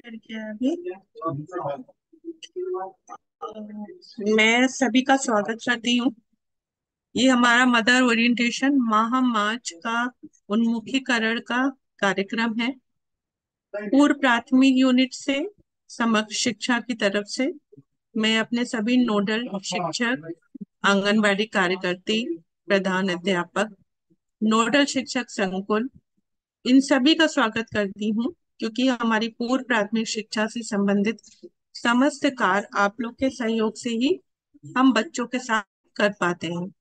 करके अभी मैं सभी का स्वागत करती हूँ। ये हमारा मदर ओरिएंटेशन माह मार्च का उन्मुखीकरण का कार्यक्रम है। पूर्व प्राथमिक यूनिट से समग्र शिक्षा की तरफ से मैं अपने सभी नोडल शिक्षक, आंगनबाड़ी कार्यकर्ती, प्रधान अध्यापक, नोडल शिक्षक संकुल, इन सभी का स्वागत करती हूँ, क्योंकि हमारी पूर्व प्राथमिक शिक्षा से संबंधित समस्त कार्य आप लोग के सहयोग से ही हम बच्चों के साथ कर पाते हैं।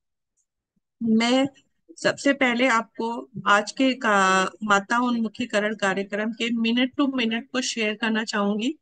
मैं सबसे पहले आपको आज के माता उन्मुखीकरण कार्यक्रम के मिनट टू मिनट को शेयर करना चाहूंगी।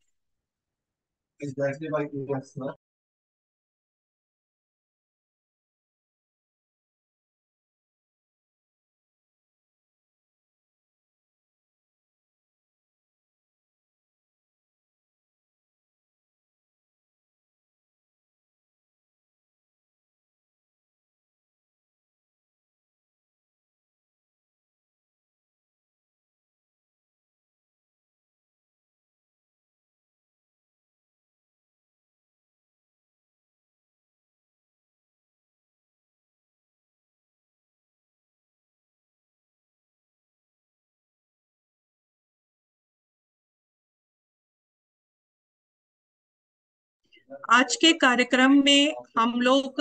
आज के कार्यक्रम में हम लोग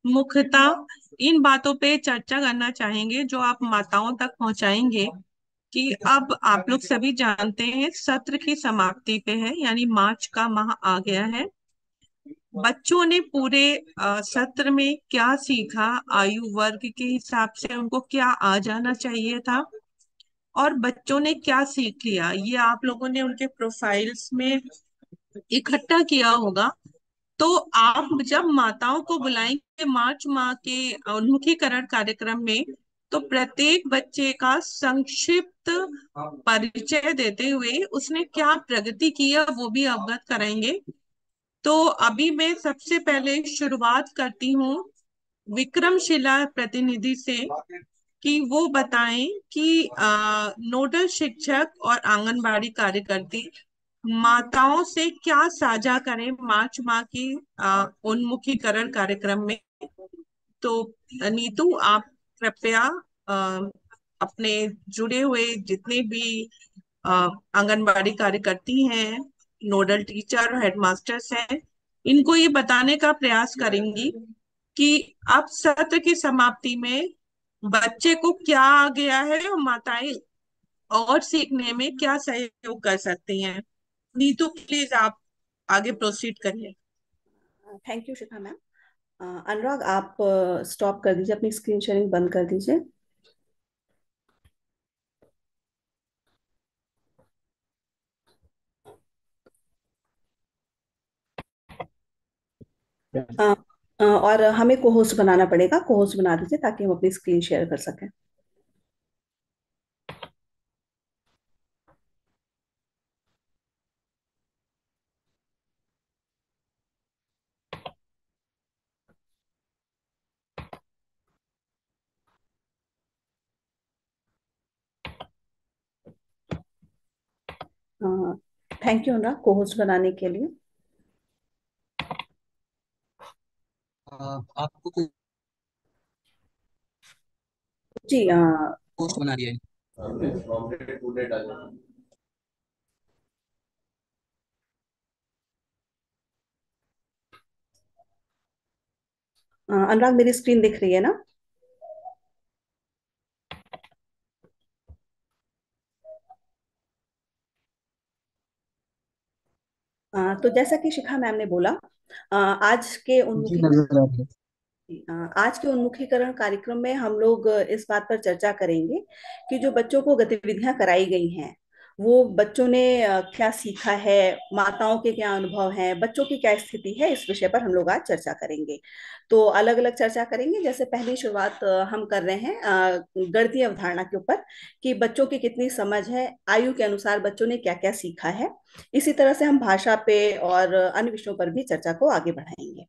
मुख्यतः इन बातों पे चर्चा करना चाहेंगे जो आप माताओं तक पहुंचाएंगे कि अब आप लोग सभी जानते हैं सत्र की समाप्ति पे है, यानी मार्च का माह आ गया है। बच्चों ने पूरे सत्र में क्या सीखा, आयु वर्ग के हिसाब से उनको क्या आ जाना चाहिए था और बच्चों ने क्या सीख लिया, ये आप लोगों ने उनके प्रोफाइल्स में इकट्ठा किया होगा। तो आप जब माताओं को बुलाएंगे मार्च माह के उन्मुखीकरण कार्यक्रम में, तो प्रत्येक बच्चे का संक्षिप्त परिचय देते हुए उसने क्या प्रगति की है वो भी अवगत कराएंगे। तो अभी मैं सबसे पहले शुरुआत करती हूँ विक्रमशिला प्रतिनिधि से कि वो बताएं कि नोडल शिक्षक और आंगनबाड़ी कार्यकर्ती माताओं से क्या साझा करें मार्च माह की उन्मुखीकरण कार्यक्रम में। तो नीतू, आप कृपया अ, अपने जुड़े हुए जितने भी अ, आंगनबाड़ी कार्यकर्ती हैं, नोडल टीचर और हेडमास्टर्स हैं, इनको ये बताने का प्रयास करेंगी कि अब सत्र की समाप्ति में बच्चे को क्या आ गया है और माताएं और सीखने में क्या सहयोग कर सकती हैं। नीतू, प्लीज आप आगे प्रोसीड करिए। Thank you Shikha ma'am. Anurag, आप स्टॉप कर दीजिए, अपनी स्क्रीन शेयरिंग बंद कर दीजिए। और हमें को होस्ट बनाना पड़ेगा, को होस्ट बना दीजिए ताकि हम अपनी स्क्रीन शेयर कर सकें। थैंक यू अनुराग, को होस्ट बनाने के लिए। आपको कोई जी पोस्ट बना दिया है। अनुराग, मेरी स्क्रीन दिख रही है ना? तो जैसा कि शिखा मैम ने बोला, आज के जी, उन्मुखी नजर आ रही है। आज के उन्मुखीकरण कार्यक्रम में हम लोग इस बात पर चर्चा करेंगे कि जो बच्चों को गतिविधियां कराई गई हैं, वो बच्चों ने क्या सीखा है, माताओं के क्या अनुभव हैं, बच्चों की क्या स्थिति है, इस विषय पर हम लोग आज चर्चा करेंगे। तो अलग अलग चर्चा करेंगे। जैसे पहली शुरुआत हम कर रहे हैं गणितीय अवधारणा के ऊपर, कि बच्चों की कितनी समझ है, आयु के अनुसार बच्चों ने क्या क्या सीखा है। इसी तरह से हम भाषा पे और अन्य विषयों पर भी चर्चा को आगे बढ़ाएंगे।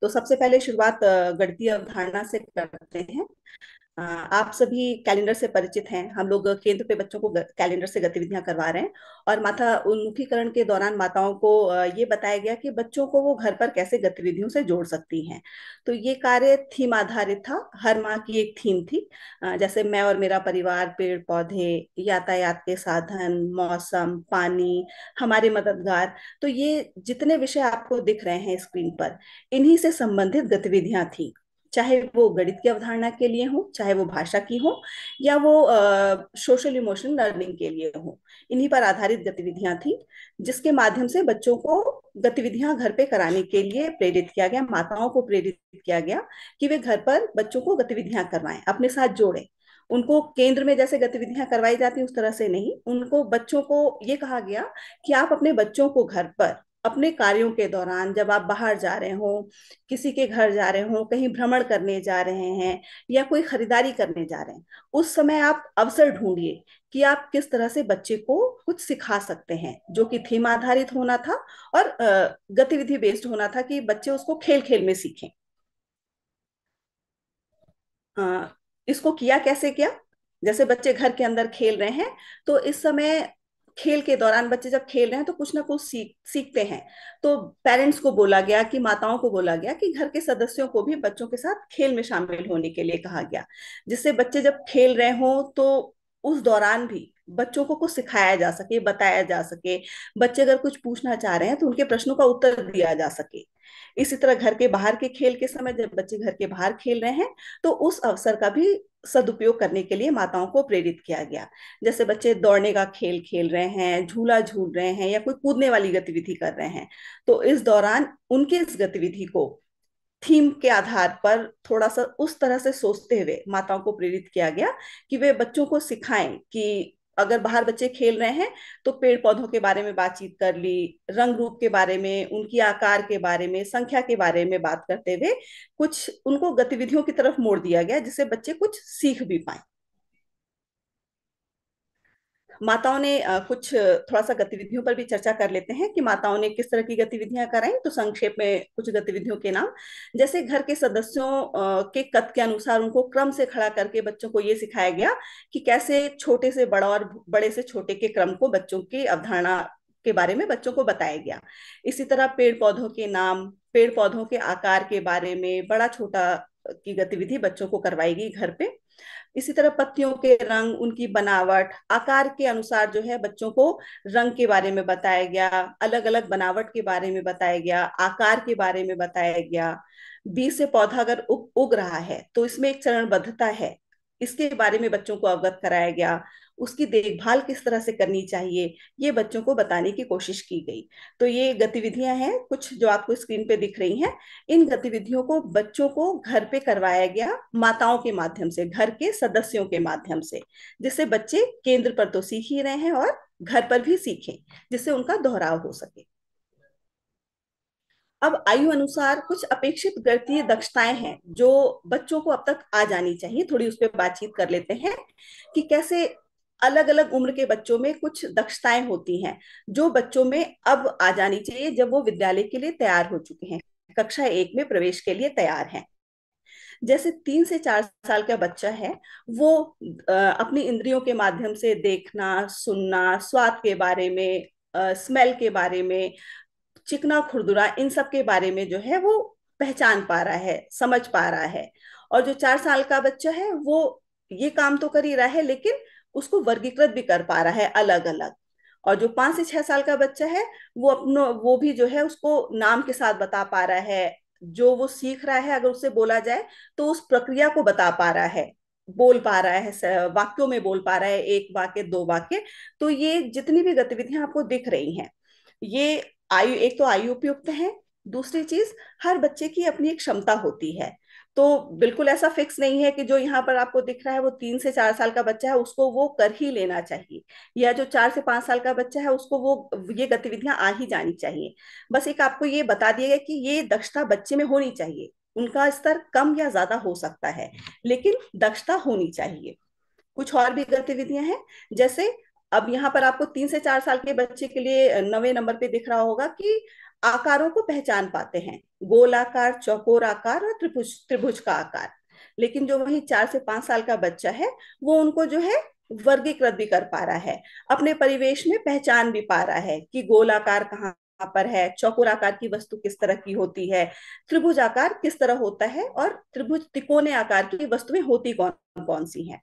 तो सबसे पहले शुरुआत गणितीय अवधारणा से करते हैं। आप सभी कैलेंडर से परिचित हैं। हम लोग केंद्र पे बच्चों को कैलेंडर से गतिविधियां करवा रहे हैं। और माता उन्मुखीकरण के दौरान माताओं को ये बताया गया कि बच्चों को वो घर पर कैसे गतिविधियों से जोड़ सकती हैं। तो ये कार्य थीम आधारित था। हर माह की एक थीम थी। जैसे मैं और मेरा परिवार, पेड़ पौधे, यातायात के साधन, मौसम, पानी, हमारे मददगार। तो ये जितने विषय आपको दिख रहे हैं स्क्रीन पर, इन्हीं से संबंधित गतिविधियां थी। चाहे वो गणित की अवधारणा के लिए हो, चाहे वो भाषा की हो, या वो सोशल इमोशनल लर्निंग के लिए हो, इन्हीं पर आधारित गतिविधियां थी। जिसके माध्यम से बच्चों को गतिविधियां घर पे कराने के लिए प्रेरित किया गया, माताओं को प्रेरित किया गया कि वे घर पर बच्चों को गतिविधियां करवाएं, अपने साथ जोड़ें। उनको केंद्र में जैसे गतिविधियां करवाई जाती उस तरह से नहीं, उनको बच्चों को ये कहा गया कि आप अपने बच्चों को घर पर अपने कार्यों के दौरान, जब आप बाहर जा रहे हो, किसी के घर जा रहे हो, कहीं भ्रमण करने जा रहे हैं, या कोई खरीदारी करने जा रहे हैं, उस समय आप अवसर ढूंढिए कि आप किस तरह से बच्चे को कुछ सिखा सकते हैं, जो कि थीम आधारित होना था और गतिविधि बेस्ड होना था, कि बच्चे उसको खेल खेल में सीखें। अ, इसको किया कैसे किया? जैसे बच्चे घर के अंदर खेल रहे हैं, तो इस समय खेल के दौरान बच्चे जब खेल रहे हैं तो कुछ ना कुछ सीखते हैं। तो पेरेंट्स को बोला गया, कि माताओं को बोला गया कि घर के सदस्यों को भी बच्चों के साथ खेल में शामिल होने के लिए कहा गया, जिससे बच्चे जब खेल रहे हों तो उस दौरान भी बच्चों को कुछ सिखाया जा सके, बताया जा सके। बच्चे अगर कुछ पूछना चाह रहे हैं तो उनके प्रश्नों का उत्तर दिया जा सके। इसी तरह घर के बाहर के खेल के समय, जब बच्चे घर के बाहर खेल रहे हैं, तो उस अवसर का भी सदुपयोग करने के लिए माताओं को प्रेरित किया गया। जैसे बच्चे दौड़ने का खेल खेल रहे हैं, झूला झूल रहे हैं, या कोई कूदने वाली गतिविधि कर रहे हैं, तो इस दौरान उनके इस गतिविधि को थीम के आधार पर थोड़ा सा उस तरह से सोचते हुए माताओं को प्रेरित किया गया कि वे बच्चों को सिखाएं कि अगर बाहर बच्चे खेल रहे हैं तो पेड़ पौधों के बारे में बातचीत कर ली, रंग रूप के बारे में, उनकी आकार के बारे में, संख्या के बारे में बात करते हुए कुछ उनको गतिविधियों की तरफ मोड़ दिया गया, जिससे बच्चे कुछ सीख भी पाए। माताओं ने कुछ थोड़ा सा गतिविधियों पर भी चर्चा कर लेते हैं कि माताओं ने किस तरह की गतिविधियां कराई। तो संक्षेप में कुछ गतिविधियों के नाम, जैसे घर के सदस्यों के कद के अनुसार उनको क्रम से खड़ा करके बच्चों को ये सिखाया गया कि कैसे छोटे से बड़ा और बड़े से छोटे के क्रम को, बच्चों की अवधारणा के बारे में बच्चों को बताया गया। इसी तरह पेड़ पौधों के नाम, पेड़ पौधों के आकार के बारे में बड़ा छोटा की गतिविधि बच्चों को करवाएगी घर पे। इसी तरह पत्तियों के रंग, उनकी बनावट, आकार के अनुसार जो है बच्चों को रंग के बारे में बताया गया, अलग अलग बनावट के बारे में बताया गया, आकार के बारे में बताया गया। बीज से पौधा अगर उग रहा है तो इसमें एक चरणबद्धता है, इसके बारे में बच्चों को अवगत कराया गया। उसकी देखभाल किस तरह से करनी चाहिए, ये बच्चों को बताने की कोशिश की गई। तो ये गतिविधियां हैं कुछ जो आपको स्क्रीन पे दिख रही हैं। इन गतिविधियों को बच्चों को घर पे करवाया गया, माताओं के माध्यम से, घर के सदस्यों के माध्यम से, जिससे बच्चे केंद्र पर तो सीख ही रहे हैं और घर पर भी सीखें, जिससे उनका दोहराव हो सके। अब आयु अनुसार कुछ अपेक्षित गणितीय दक्षताएं हैं जो बच्चों को अब तक आ जानी चाहिए। थोड़ी उस पर बातचीत कर लेते हैं कि कैसे अलग अलग उम्र के बच्चों में कुछ दक्षताएं होती हैं जो बच्चों में अब आ जानी चाहिए, जब वो विद्यालय के लिए तैयार हो चुके हैं, कक्षा 1 में प्रवेश के लिए तैयार हैं। जैसे 3 से 4 साल का बच्चा है, वो अपनी इंद्रियों के माध्यम से देखना, सुनना, स्वाद के बारे में, स्मेल के बारे में, चिकना खुरदुरा, इन सब के बारे में जो है वो पहचान पा रहा है, समझ पा रहा है। और जो 4 साल का बच्चा है वो ये काम तो कर ही रहा है, लेकिन उसको वर्गीकृत भी कर पा रहा है अलग अलग। और जो 5 से 6 साल का बच्चा है, वो भी जो है उसको नाम के साथ बता पा रहा है। जो वो सीख रहा है अगर उससे बोला जाए तो उस प्रक्रिया को बता पा रहा है, बोल पा रहा है, वाक्यों में बोल पा रहा है, एक वाक्य, दो वाक्य। तो ये जितनी भी गतिविधियां आपको दिख रही हैं, ये आयु, एक तो आयु उपयुक्त है, दूसरी चीज हर बच्चे की अपनी एक क्षमता होती है। तो बिल्कुल ऐसा फिक्स नहीं है कि जो यहाँ पर आपको दिख रहा है वो 3 से 4 साल का बच्चा है उसको वो कर ही लेना चाहिए, या जो 4 से 5 साल का बच्चा है उसको वो ये गतिविधियां आ ही जानी चाहिए। बस एक आपको ये बता दिया गया कि ये दक्षता बच्चे में होनी चाहिए। उनका स्तर कम या ज्यादा हो सकता है, लेकिन दक्षता होनी चाहिए। कुछ और भी गतिविधियां हैं, जैसे अब यहाँ पर आपको 3 से 4 साल के बच्चे के लिए 9वें नंबर पे दिख रहा होगा कि आकारों को पहचान पाते हैं, गोल आकार, चौकोर आकार और त्रिभुज त्रिभुज का आकार। लेकिन जो वही 4 से 5 साल का बच्चा है, वो उनको जो है वर्गीकृत भी कर पा रहा है, अपने परिवेश में पहचान भी पा रहा है कि गोलाकार कहाँ पर है, चौकोर आकार की वस्तु किस तरह की होती है, त्रिभुज आकार किस तरह होता है, और त्रिभुज तिकोने आकार की वस्तुएं होती कौन कौन सी हैं।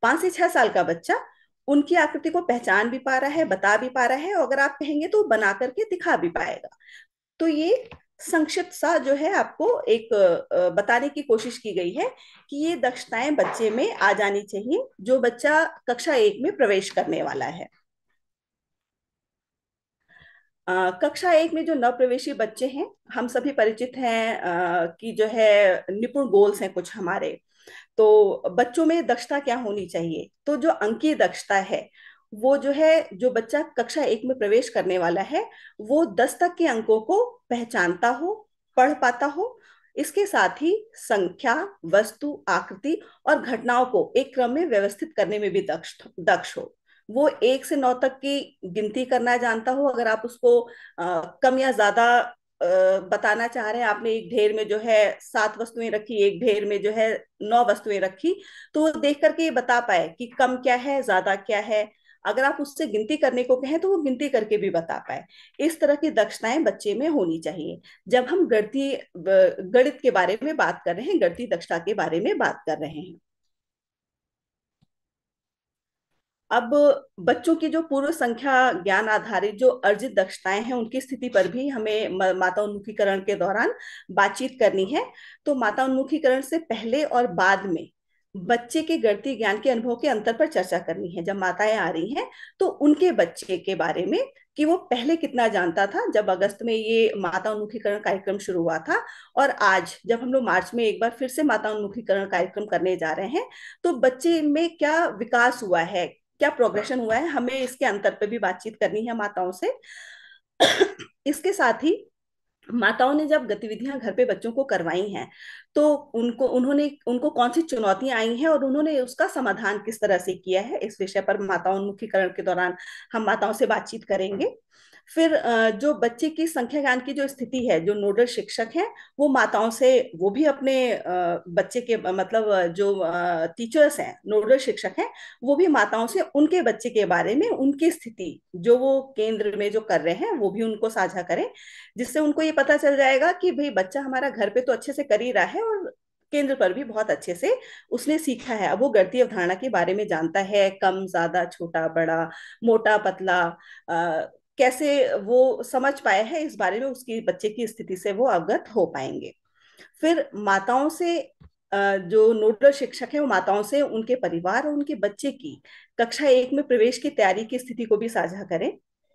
5 से 6 साल का बच्चा उनकी आकृति को पहचान भी पा रहा है, बता भी पा रहा है, और अगर आप कहेंगे तो बना करके दिखा भी पाएगा। तो ये संक्षिप्त सा जो है आपको एक बताने की कोशिश की गई है कि ये दक्षताएं बच्चे में आ जानी चाहिए जो बच्चा कक्षा 1 में प्रवेश करने वाला है। कक्षा 1 में जो नवप्रवेशी बच्चे हैं, हम सभी परिचित हैं कि जो है निपुण गोल्स हैं कुछ हमारे। तो बच्चों में दक्षता क्या होनी चाहिए, तो जो अंकीय दक्षता है वो जो है, जो बच्चा कक्षा 1 में प्रवेश करने वाला है वो 10 तक के अंकों को पहचानता हो, पढ़ पाता हो, इसके साथ ही संख्या, वस्तु, आकृति और घटनाओं को एक क्रम में व्यवस्थित करने में भी दक्ष दक्ष हो। वो 1 से 9 तक की गिनती करना जानता हो। अगर आप उसको कम या ज्यादा बताना चाह रहे हैं, आपने एक ढेर में जो है 7 वस्तुएं रखी, एक ढेर में जो है 9 वस्तुएं रखी, तो वो देख करके ये बता पाए कि कम क्या है, ज्यादा क्या है। अगर आप उससे गिनती करने को कहें तो वो गिनती करके भी बता पाए। इस तरह की दक्षताएं बच्चे में होनी चाहिए जब हम गणित के बारे में बात कर रहे हैं, गणितीय दक्षता के बारे में बात कर रहे हैं। अब बच्चों की जो पूर्व संख्या ज्ञान आधारित जो अर्जित दक्षताएं हैं उनकी स्थिति पर भी हमें माता उन्मुखीकरण के दौरान बातचीत करनी है। तो माता उन्मुखीकरण से पहले और बाद में बच्चे के गणितीय ज्ञान के अनुभव के अंतर पर चर्चा करनी है। जब माताएं आ रही हैं तो उनके बच्चे के बारे में कि वो पहले कितना जानता था जब अगस्त में ये माता उन्मुखीकरण कार्यक्रम शुरू हुआ था, और आज जब हम लोग मार्च में एक बार फिर से माता उन्मुखीकरण कार्यक्रम करने जा रहे हैं, तो बच्चे में क्या विकास हुआ है, क्या प्रोग्रेशन हुआ है, हमें इसके अंतर पे भी बातचीत करनी है माताओं से। इसके साथ ही माताओं ने जब गतिविधियां घर पे बच्चों को करवाई हैं तो उनको कौन सी चुनौतियां आई हैं और उन्होंने उसका समाधान किस तरह से किया है, इस विषय पर माता उन्मुखीकरण के दौरान हम माताओं से बातचीत करेंगे। फिर जो बच्चे की संख्या ज्ञान की जो स्थिति है, जो नोडल शिक्षक हैं वो माताओं से, वो भी अपने बच्चे के मतलब जो टीचर्स हैं, नोडल शिक्षक हैं, वो भी माताओं से उनके बच्चे के बारे में उनकी स्थिति जो वो केंद्र में जो कर रहे हैं वो भी उनको साझा करें, जिससे उनको ये पता चल जाएगा कि भाई बच्चा हमारा घर पे तो अच्छे से कर ही रहा है और केंद्र पर भी बहुत अच्छे से उसने सीखा है। अब वो गणितीय अवधारणा के बारे में जानता है, कम ज्यादा, छोटा बड़ा, मोटा पतला, कैसे वो समझ पाया है, इस बारे में उसकी बच्चे की स्थिति से वो अवगत हो पाएंगे। फिर माताओं से जो नोडल शिक्षक है वो माताओं से उनके परिवार और उनके बच्चे की कक्षा 1 में प्रवेश की तैयारी की स्थिति को भी साझा करें।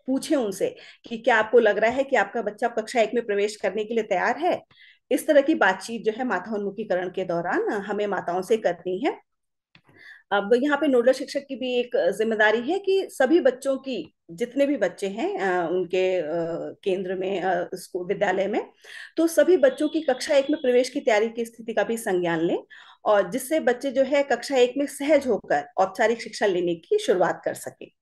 पूछें उनसे कि क्या आपको लग रहा है कि आपका बच्चा कक्षा 1 में प्रवेश करने के लिए तैयार है। इस तरह की बातचीत जो है माता उन्मुखीकरण के दौरान हमें माताओं से करनी है। अब यहाँ पे नोडल शिक्षक की भी एक जिम्मेदारी है कि सभी बच्चों की, जितने भी बच्चे हैं उनके केंद्र में, स्कूल विद्यालय में, तो सभी बच्चों की कक्षा 1 में प्रवेश की तैयारी की स्थिति का भी संज्ञान लें, और जिससे बच्चे जो है कक्षा 1 में सहज होकर औपचारिक शिक्षा लेने की शुरुआत कर सके।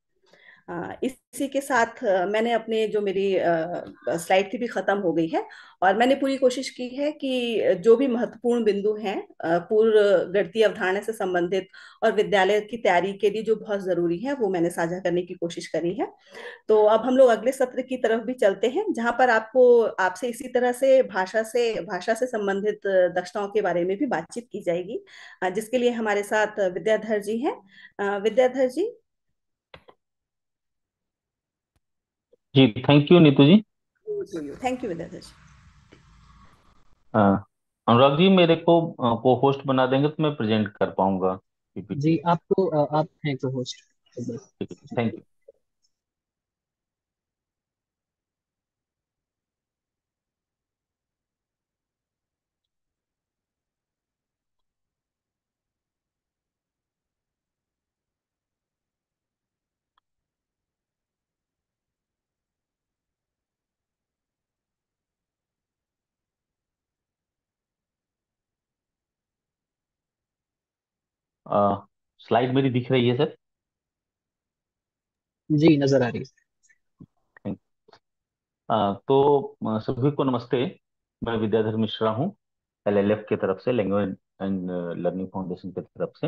इसी के साथ मैंने अपने जो मेरी स्लाइड थी भी खत्म हो गई है, और मैंने पूरी कोशिश की है कि जो भी महत्वपूर्ण बिंदु हैं पूर्व गणितीय अवधारणा से संबंधित और विद्यालय की तैयारी के लिए जो बहुत जरूरी है वो मैंने साझा करने की कोशिश करी है। तो अब हम लोग अगले सत्र की तरफ भी चलते हैं जहां पर आपको, आपसे इसी तरह से भाषा से संबंधित दक्षताओं के बारे में भी बातचीत की जाएगी, जिसके लिए हमारे साथ विद्याधर जी हैं। विद्याधर जी। जी, thank you Neetu ji. Thank you Vidyadhar ji. अ, अनुराग जी, मेरे को को होस्ट बना देंगे तो मैं प्रेजेंट कर पाऊंगा जी, पीपीटी। आपको आप हैं को होस्ट। ठीक है, थैंक यू। स्लाइड मेरी दिख रही है सर? जी, नजर आ रही है। थैंक तो सभी को नमस्ते। मैं विद्याधर मिश्रा हूँ, एलएलएफ की तरफ से, लैंग्वेज एंड लर्निंग फाउंडेशन की तरफ से।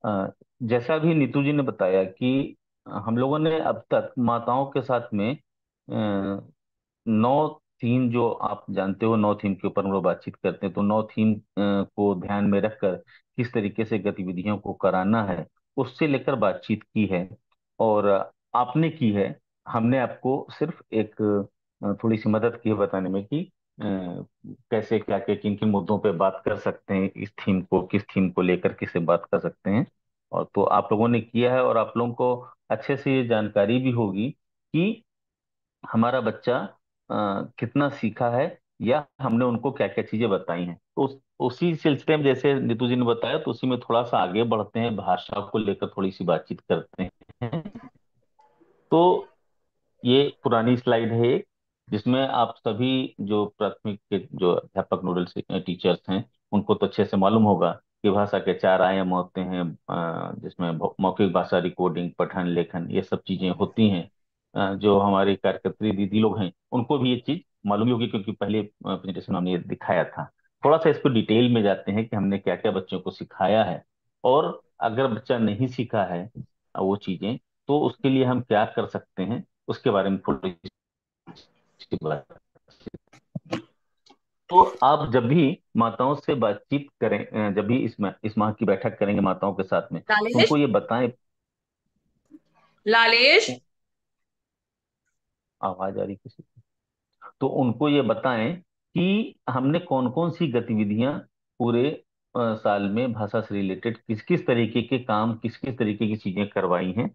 अ, जैसा भी नीतू जी ने बताया कि हम लोगों ने अब तक माताओं के साथ में 9 थीम, जो आप जानते हो 9 थीम के ऊपर हम लोग बातचीत करते हैं, तो 9 थीम को ध्यान में रखकर किस तरीके से गतिविधियों को कराना है उससे लेकर बातचीत की है। और आपने की है। हमने आपको सिर्फ एक थोड़ी सी मदद की है बताने में कि कैसे क्या क्या किन किन मुद्दों पे बात कर सकते हैं, इस थीम को किस थीम को लेकर किसे बात कर सकते हैं। और तो आप लोगों ने किया है और आप लोगों को अच्छे से ये जानकारी भी होगी कि हमारा बच्चा कितना सीखा है या हमने उनको क्या क्या चीजें बताई हैं। तो उसी सिलसिले में जैसे नीतू जी ने बताया, तो उसी में थोड़ा सा आगे बढ़ते हैं, भाषा को लेकर थोड़ी सी बातचीत करते हैं। तो ये पुरानी स्लाइड है एक, जिसमें आप सभी जो प्राथमिक के जो अध्यापक नोडल टीचर्स हैं उनको तो अच्छे से मालूम होगा कि भाषा के 4 आयाम होते हैं, जिसमें मौखिक भाषा, रिकॉर्डिंग, पठन, लेखन, ये सब चीजें होती हैं। जो हमारे कार्यकर्त्री दीदी लोग हैं उनको भी ये चीज मालूम ही होगी, क्योंकि पहले प्रेजेंटेशन में हमने ये दिखाया था। थोड़ा सा इसको डिटेल में जाते हैं कि हमने क्या क्या बच्चों को सिखाया है, और अगर बच्चा नहीं सीखा है वो चीजें, तो उसके लिए हम क्या कर सकते हैं, उसके बारे में थोड़ी सी बात। तो आप जब भी माताओं से बातचीत करें, जब भी इस माह की बैठक करेंगे माताओं के साथ में, तो लालेश। उनको ये बताएं। लालेश। आवाज आ रही किसी की? तो उनको ये बताएं कि हमने कौन कौन सी गतिविधियां पूरे साल में भाषा से रिलेटेड किस किस तरीके के काम, किस किस तरीके की चीजें करवाई हैं,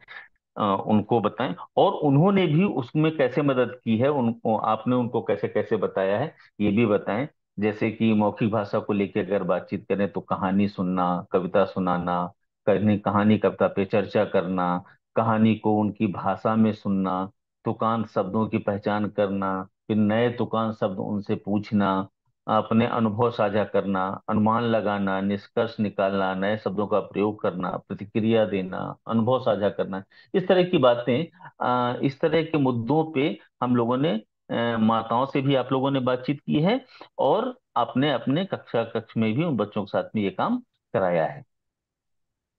उनको बताएं। और उन्होंने भी उसमें कैसे मदद की है, उनको आपने उनको कैसे कैसे बताया है, ये भी बताएं। जैसे कि मौखिक भाषा को लेकर अगर बातचीत करें तो कहानी सुनना, कविता सुनाना, कहानी कहानी कविता पे चर्चा करना, कहानी को उनकी भाषा में सुनना, तुकांत शब्दों की पहचान करना, फिर नए तुकांत शब्द उनसे पूछना, अपने अनुभव साझा करना, अनुमान लगाना, निष्कर्ष निकालना, नए शब्दों का प्रयोग करना, प्रतिक्रिया देना, अनुभव साझा करना, इस तरह की बातें। इस तरह के मुद्दों पे हम लोगों ने माताओं से भी आप लोगों ने बातचीत की है, और अपने अपने कक्षा कक्ष में भी उन बच्चों के साथ में ये काम कराया है।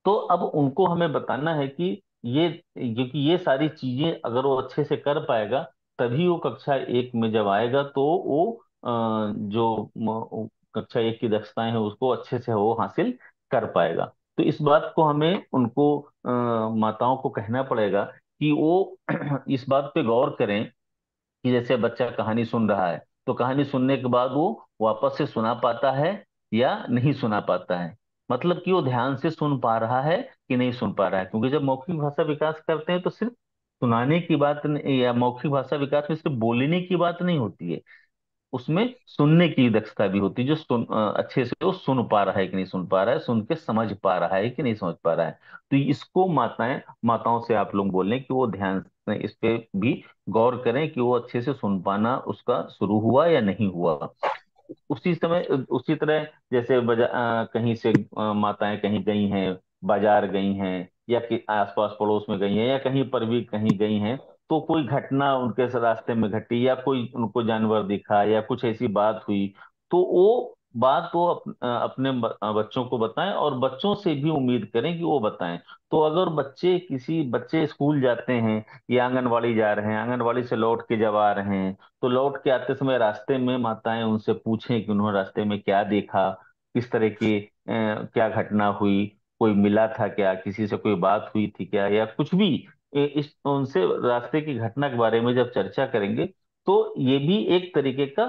तो अब उनको हमें बताना है कि ये, क्योंकि ये सारी चीजें अगर वो अच्छे से कर पाएगा, तभी वो कक्षा 1 में जब आएगा तो वो जो कक्षा 1 की दक्षताएं हैं उसको अच्छे से वो हासिल कर पाएगा। तो इस बात को हमें उनको माताओं को कहना पड़ेगा कि वो इस बात पे गौर करें कि जैसे बच्चा कहानी सुन रहा है, तो कहानी सुनने के बाद वो वापस से सुना पाता है या नहीं सुना पाता है, मतलब कि वो ध्यान से सुन पा रहा है कि नहीं सुन पा रहा है। क्योंकि जब मौखिक भाषा विकास करते हैं तो सिर्फ सुनाने की बात या मौखिक भाषा विकास में सिर्फ बोलने की बात नहीं होती है, उसमें सुनने की दक्षता भी होती है। जो अच्छे से वो सुन पा रहा है कि नहीं सुन पा रहा है, सुन के समझ पा रहा है कि नहीं समझ पा रहा है। तो इसको माताओं से आप लोग बोलें कि वो ध्यान से इस पे भी गौर करें कि वो अच्छे से सुन पाना उसका शुरू हुआ या नहीं हुआ। उसी समय उसी तरह जैसे कहीं से माताएं कहीं गई हैं, बाजार गई हैं, या कि आसपास पड़ोस में गई हैं, या कहीं पर भी कहीं गई हैं, तो कोई घटना उनके रास्ते में घटी, या कोई उनको जानवर दिखा, या कुछ ऐसी बात हुई, तो वो बात वो अपने बच्चों को बताएं, और बच्चों से भी उम्मीद करें कि वो बताएं। तो अगर किसी बच्चे स्कूल जाते हैं या आंगनवाड़ी जा रहे हैं, आंगनवाड़ी से लौट के जब आ रहे हैं, तो लौट के आते समय रास्ते में माताएं उनसे पूछें कि उन्होंने रास्ते में क्या देखा, किस तरह की क्या घटना हुई, कोई मिला था क्या, किसी से कोई बात हुई थी क्या, या कुछ भी। इस उनसे रास्ते की घटना के बारे में जब चर्चा करेंगे, तो ये भी एक तरीके का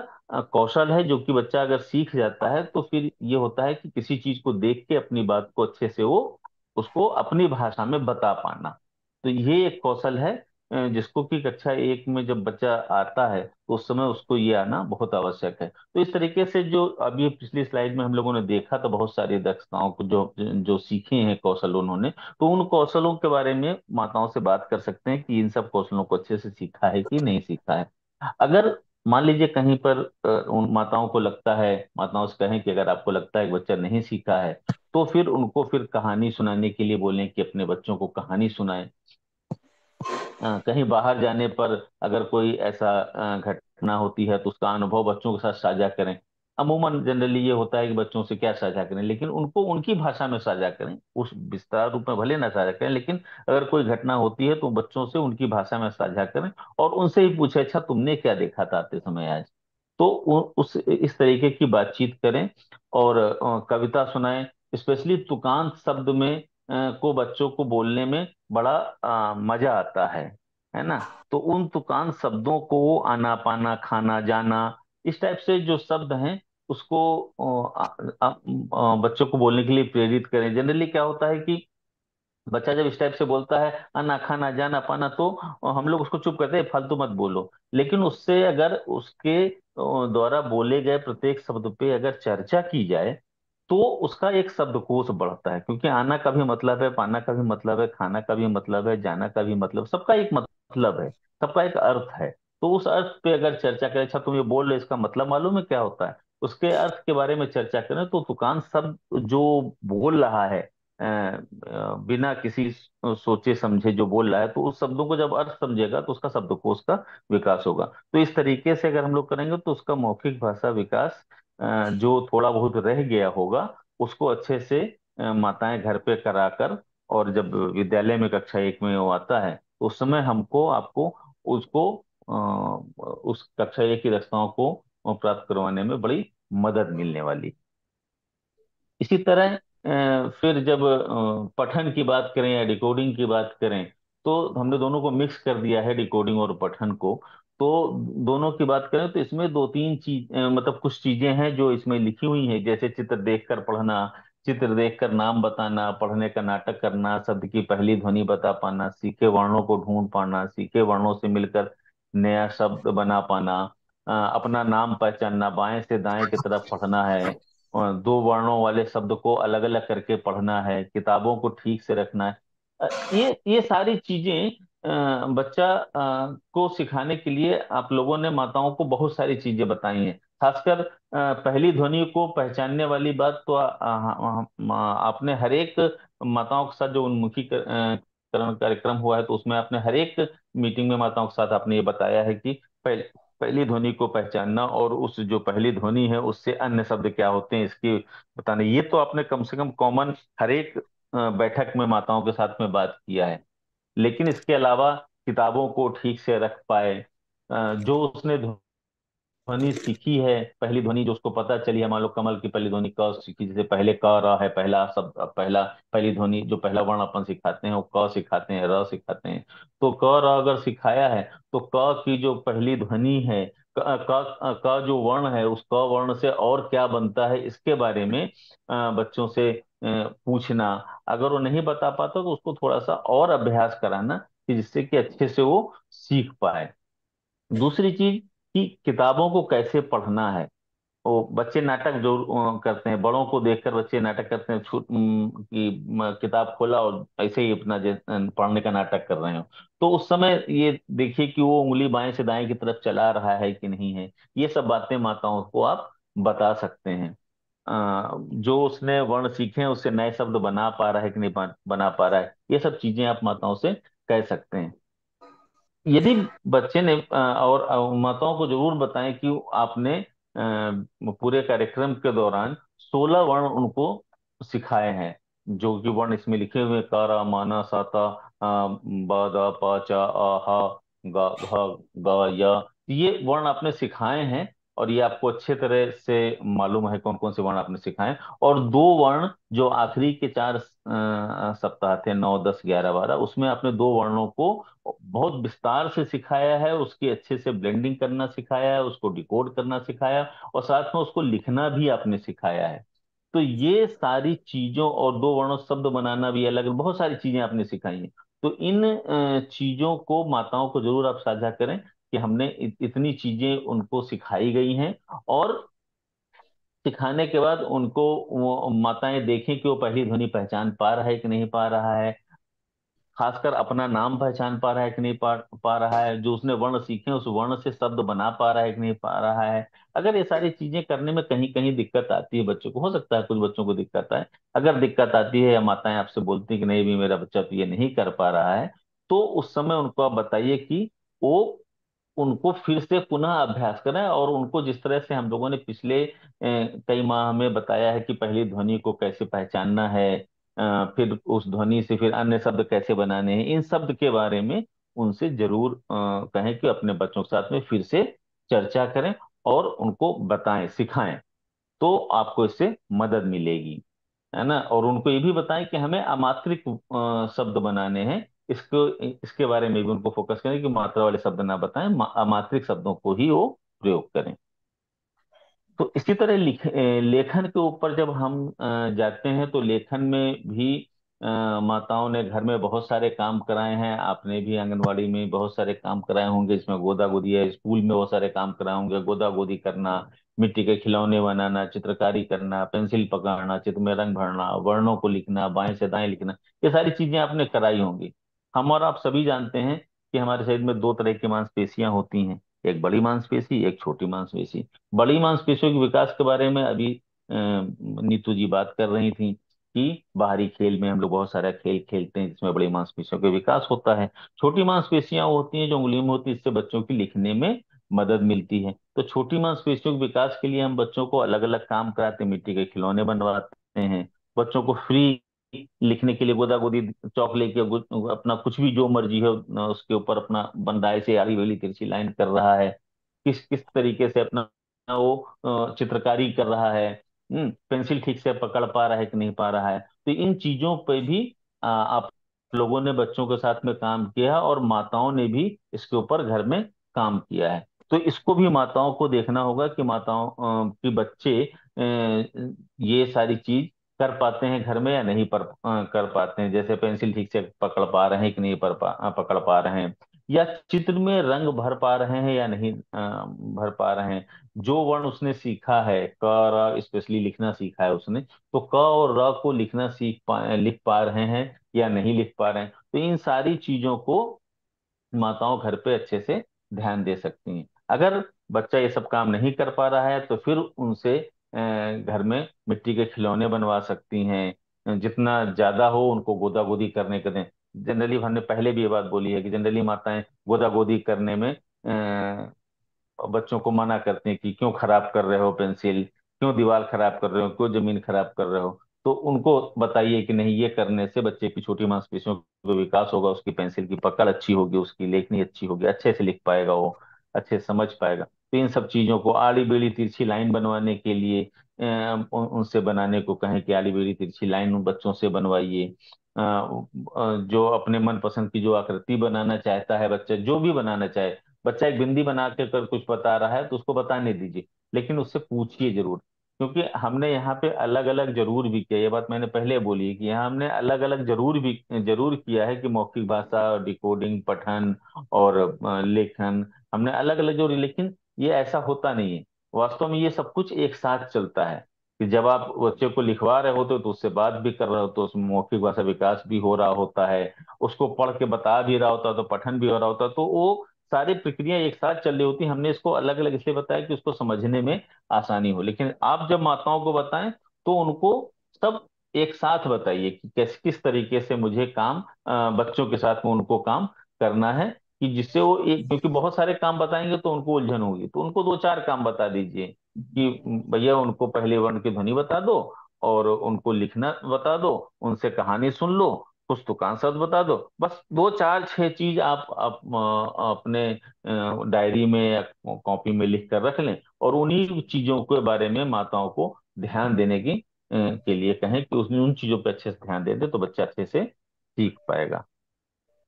कौशल है, जो कि बच्चा अगर सीख जाता है तो फिर ये होता है कि किसी चीज को देख के अपनी बात को अच्छे से वो उसको अपनी भाषा में बता पाना। तो ये एक कौशल है जिसको कि कक्षा 1 में जब बच्चा आता है तो उस समय उसको ये आना बहुत आवश्यक है। तो इस तरीके से जो अभी पिछली स्लाइड में हम लोगों ने देखा, तो बहुत सारी दक्षताओं को जो जो सीखे हैं कौशल उन्होंने, तो उन कौशलों के बारे में माताओं से बात कर सकते हैं कि इन सब कौशलों को अच्छे से सीखा है कि नहीं सीखा है। अगर मान लीजिए कहीं पर उन माताओं को लगता है, माताओं से कहें कि अगर आपको लगता है कि बच्चा नहीं सीखा है, तो फिर उनको फिर कहानी सुनाने के लिए बोलें कि अपने बच्चों को कहानी सुनाएं। कहीं बाहर जाने पर अगर कोई ऐसा घटना होती है तो उसका अनुभव बच्चों के साथ साझा करें। अमूमन जनरली ये होता है कि बच्चों से क्या साझा करें, लेकिन उनको उनकी भाषा में साझा करें, उस विस्तार रूप में भले ना साझा करें, लेकिन अगर कोई घटना होती है तो बच्चों से उनकी भाषा में साझा करें और उनसे ही पूछे, अच्छा तुमने क्या देखा था आते समय आज। तो उस इस तरीके की बातचीत करें और कविता सुनाएं। स्पेशली तुकांत शब्द में को बच्चों को बोलने में बड़ा मजा आता है ना। तो उन तुकांत शब्दों को आना पाना खाना जाना इस टाइप से जो शब्द हैं उसको बच्चों को बोलने के लिए प्रेरित करें। जनरली क्या होता है कि बच्चा जब इस टाइप से बोलता है आना खाना जाना पाना, तो हम लोग उसको चुप करते हैं, फालतू मत बोलो। लेकिन उससे अगर उसके द्वारा बोले गए प्रत्येक शब्द पे अगर चर्चा की जाए तो उसका एक शब्दकोश बढ़ता है, क्योंकि आना का भी मतलब है, पाना का भी मतलब है, खाना का भी मतलब है, जाना का भी मतलब, सबका एक मतलब है, सबका एक अर्थ है। तो उस अर्थ पे अगर चर्चा करें, अच्छा तुम ये बोल रहे हो, इसका मतलब मालूम है क्या होता है, उसके अर्थ के बारे में चर्चा करें, तो तुकान शब्द जो बोल रहा है बिना किसी सोचे समझे जो बोल रहा है, तो उस शब्दों को जब अर्थ समझेगा तो उसका शब्दकोश का विकास होगा। तो इस तरीके से अगर हम लोग करेंगे तो उसका मौखिक भाषा विकास जो थोड़ा बहुत रह गया होगा उसको अच्छे से माताएं घर पे कराकर, और जब विद्यालय में कक्षा 1 में वो आता है तो उस समय हमको आपको उसको उस कक्षा 1 की दक्षताओं को प्राप्त करवाने में बड़ी मदद मिलने वाली। इसी तरह फिर जब पठन की बात करें या डिकोडिंग की बात करें, तो हमने दोनों को मिक्स कर दिया है, डिकोडिंग और पठन को। तो दोनों की बात करें तो इसमें दो तीन चीज मतलब कुछ चीजें हैं जो इसमें लिखी हुई हैं, जैसे चित्र देखकर पढ़ना, चित्र देखकर नाम बताना, पढ़ने का नाटक करना, शब्द की पहली ध्वनि बता पाना, सीखे वर्णों को ढूंढ पाना, सीखे वर्णों से मिलकर नया शब्द बना पाना, अपना नाम पहचानना, बाएं से दाएं की तरफ पढ़ना है, दो वर्णों वाले शब्द को अलग अलग करके पढ़ना है, किताबों को ठीक से रखना है। ये सारी चीजें बच्चा को सिखाने के लिए आप लोगों ने माताओं को बहुत सारी चीजें बताई हैं। खासकर पहली ध्वनि को पहचानने वाली बात तो आपने हर एक माताओं के साथ जो उन्मुखीकरण कार्यक्रम हुआ है तो उसमें आपने हर एक मीटिंग में माताओं के साथ आपने ये बताया है कि पहले पहली ध्वनि को पहचानना और उस जो पहली ध्वनि है उससे अन्य शब्द क्या होते हैं इसकी बताने, ये तो आपने कम से कम कॉमन हर एक बैठक में माताओं के साथ में बात किया है। लेकिन इसके अलावा किताबों को ठीक से रख पाए, जो उसने ध्वनि सीखी है, पहली ध्वनि जो उसको पता चली है, मान लो कमल की पहली ध्वनि क सीखी, जैसे पहले क र है पहला शब्द, पहला पहली ध्वनि जो पहला वर्ण अपन सिखाते हैं वो क सिखाते हैं, र सिखाते हैं। तो क र अगर सिखाया है तो क की जो पहली ध्वनि है, क जो वर्ण है, उस क वर्ण से और क्या बनता है इसके बारे में बच्चों से पूछना। अगर वो नहीं बता पाता तो उसको थोड़ा सा और अभ्यास कराना कि जिससे कि अच्छे से वो सीख पाए। दूसरी चीज कि किताबों को कैसे पढ़ना है। वो बच्चे नाटक जो करते हैं, बड़ों को देखकर बच्चे नाटक करते हैं, किताब खोला और ऐसे ही अपना पढ़ने का नाटक कर रहे हो, तो उस समय ये देखिए कि वो उंगली बाएं से दाएं की तरफ चला रहा है कि नहीं है। ये सब बातें माताओं को आप बता सकते हैं। जो उसने वर्ण सीखे हैं उससे नए शब्द बना पा रहा है कि नहीं बना पा रहा है, ये सब चीजें आप माताओं से कह सकते हैं। यदि बच्चे ने और माताओं को जरूर बताएं कि आपने पूरे कार्यक्रम के दौरान 16 वर्ण उनको सिखाए हैं, जो कि वर्ण इसमें लिखे हुए हैं, क र म न स त ब द प च अ ह ग घ ग य, ये वर्ण आपने सिखाए हैं। और ये आपको अच्छे तरह से मालूम है कौन कौन से वर्ण आपने सिखाए। और दो वर्ण जो आखिरी के चार सप्ताह थे, 9 10 11 12, उसमें आपने दो वर्णों को बहुत विस्तार से सिखाया है, उसकी अच्छे से ब्लेंडिंग करना सिखाया है, उसको डिकोड करना सिखाया, और साथ में उसको लिखना भी आपने सिखाया है। तो ये सारी चीजों, और दो वर्णों से शब्द बनाना भी अलग, बहुत सारी चीजें आपने सिखाई हैं। तो इन चीजों को माताओं को जरूर आप साझा करें कि हमने इतनी चीजें उनको सिखाई गई हैं। और सिखाने के बाद उनको वो माताएं देखें कि वो पहली ध्वनि पहचान पा रहा है कि नहीं पा रहा है, खासकर अपना नाम पहचान पा रहा है कि नहीं पा रहा है, जो उसने वर्ण सीखे हैं उस वर्ण से शब्द बना पा रहा है कि नहीं पा रहा है। अगर ये सारी चीजें करने में कहीं कहीं दिक्कत आती है बच्चों को, हो सकता है कुछ बच्चों को दिक्कत आए, अगर दिक्कत आती है या माताएं आपसे बोलती हैं कि नहीं भी मेरा बच्चा तो ये नहीं कर पा रहा है, तो उस समय उनको आप बताइए कि वो उनको फिर से पुनः अभ्यास करें, और उनको जिस तरह से हम लोगों ने पिछले कई माह में बताया है कि पहली ध्वनि को कैसे पहचानना है, फिर उस ध्वनि से फिर अन्य शब्द कैसे बनाने हैं, इन शब्द के बारे में उनसे जरूर कहें कि अपने बच्चों के साथ में फिर से चर्चा करें और उनको बताएं, सिखाएं। तो आपको इससे मदद मिलेगी, है ना। और उनको ये भी बताएं कि हमें अमात्रिक शब्द बनाने हैं। इसको इसके बारे में भी उनको फोकस करें कि मात्रा वाले शब्द ना बताएं, अमात्रिक शब्दों को ही वो प्रयोग करें। तो इसी तरह लेखन के ऊपर जब हम जाते हैं, तो लेखन में भी माताओं ने घर में बहुत सारे काम कराए हैं। आपने भी आंगनवाड़ी में बहुत सारे काम कराए होंगे, इसमें गोदा गोदी है, स्कूल में बहुत सारे काम कराए होंगे, गोदा गोदी करना, मिट्टी के खिलौने बनाना, चित्रकारी करना, पेंसिल पकड़ना, चित्र में रंग भरना, वर्णों को लिखना, बाएं से दाएं लिखना, ये सारी चीजें आपने कराई होंगी। हम और आप सभी जानते हैं कि हमारे शरीर में दो तरह की मांसपेशियां होती हैं, एक बड़ी मांसपेशी, एक छोटी मांसपेशी। बड़ी मांसपेशियों के विकास के बारे में अभी नीतू जी बात कर रही थी कि बाहरी खेल में हम लोग बहुत सारा खेल खेलते हैं जिसमें बड़ी मांसपेशियों का विकास होता है। छोटी मांसपेशियां होती हैं जो उंगलियों में होती है, इससे बच्चों की लिखने में मदद मिलती है। तो छोटी मांसपेशियों के विकास के लिए हम बच्चों को अलग अलग काम कराते हैं, मिट्टी के खिलौने बनवाते हैं, बच्चों को फ्री लिखने के लिए गोदा गोदी चौक लेके अपना कुछ भी जो मर्जी है उसके ऊपर अपना बंदाई से आड़ी वेली तिरछी लाइन कर रहा है, किस किस तरीके से अपना वो चित्रकारी कर रहा है, पेंसिल ठीक से पकड़ पा रहा है कि नहीं पा रहा है। तो इन चीजों पे भी आप लोगों ने बच्चों के साथ में काम किया है, और माताओं ने भी इसके ऊपर घर में काम किया है। तो इसको भी माताओं को देखना होगा कि माताओं कि बच्चे ये सारी चीज कर पाते हैं घर में या नहीं कर पाते हैं। जैसे पेंसिल ठीक से पकड़ पा रहे हैं कि नहीं पकड़ पा रहे हैं, या चित्र में रंग भर पा रहे हैं या नहीं भर पा रहे हैं। जो वर्ण उसने सीखा है, क र स्पेशली लिखना सीखा है उसने, तो क और र को लिख पा रहे हैं या नहीं लिख पा रहे हैं। तो इन सारी चीजों को माताओं घर पे अच्छे से ध्यान दे सकती हैं। अगर बच्चा ये सब काम नहीं कर पा रहा है तो फिर उनसे घर में मिट्टी के खिलौने बनवा सकती हैं, जितना ज्यादा हो उनको गोदा गोदी करने के दें। जनरली हमने पहले भी ये बात बोली है कि जनरली माताएं गोदा गोदी करने में बच्चों को मना करते हैं कि क्यों खराब कर रहे हो पेंसिल, क्यों दीवार खराब कर रहे हो, क्यों जमीन खराब कर रहे हो। तो उनको बताइए कि नहीं, ये करने से बच्चे की छोटी मांसपेशियों का विकास होगा, उसकी पेंसिल की पकड़ अच्छी होगी, उसकी लेखनी अच्छी होगी, अच्छे से लिख पाएगा वो, अच्छे से समझ पाएगा। तो इन सब चीजों को आड़ी बेड़ी तिरछी लाइन बनवाने के लिए उनसे बनाने को कहें कि आड़ी बेड़ी तिरछी लाइन उन बच्चों से बनवाइए। जो अपने मनपसंद की जो आकृति बनाना चाहता है बच्चा, जो भी बनाना चाहे, बच्चा एक बिंदी बना के कर कुछ बता रहा है तो उसको बताने दीजिए, लेकिन उससे पूछिए जरूर। क्योंकि हमने यहाँ पे अलग अलग जरूर भी किया, ये बात मैंने पहले बोली है कि यहाँ हमने अलग अलग जरूर किया है कि मौखिक भाषा, डिकोडिंग, पठन और लेखन हमने अलग अलग जरूर, लेकिन ये ऐसा होता नहीं है। वास्तव में ये सब कुछ एक साथ चलता है कि जब आप बच्चे को लिखवा रहे होते हो तो उससे बात भी कर रहे हो, तो उसमें मौखिक भाषा विकास भी हो रहा होता है, उसको पढ़ के बता भी रहा होता है तो पठन भी हो रहा होता है। तो वो सारी प्रक्रिया एक साथ चल रही होती है। हमने इसको अलग अलग इसलिए बताया कि उसको समझने में आसानी हो। लेकिन आप जब माताओं को बताएं तो उनको सब एक साथ बताइए कि किस तरीके से मुझे काम बच्चों के साथ में उनको काम करना है, कि जिससे वो एक, क्योंकि बहुत सारे काम बताएंगे तो उनको उलझन होगी, तो उनको दो चार काम बता दीजिए कि भैया उनको पहले वर्ण की ध्वनि बता दो, और उनको लिखना बता दो, उनसे कहानी सुन लो, कुछ तुकांत शब्द बता दो। बस दो चार छह चीज आप अपने डायरी में या कॉपी में लिख कर रख लें, और उन्हीं चीजों के बारे में माताओं को ध्यान देने के लिए कहें कि उसने उन चीजों पर अच्छे से ध्यान दे दे तो बच्चा अच्छे से सीख पाएगा।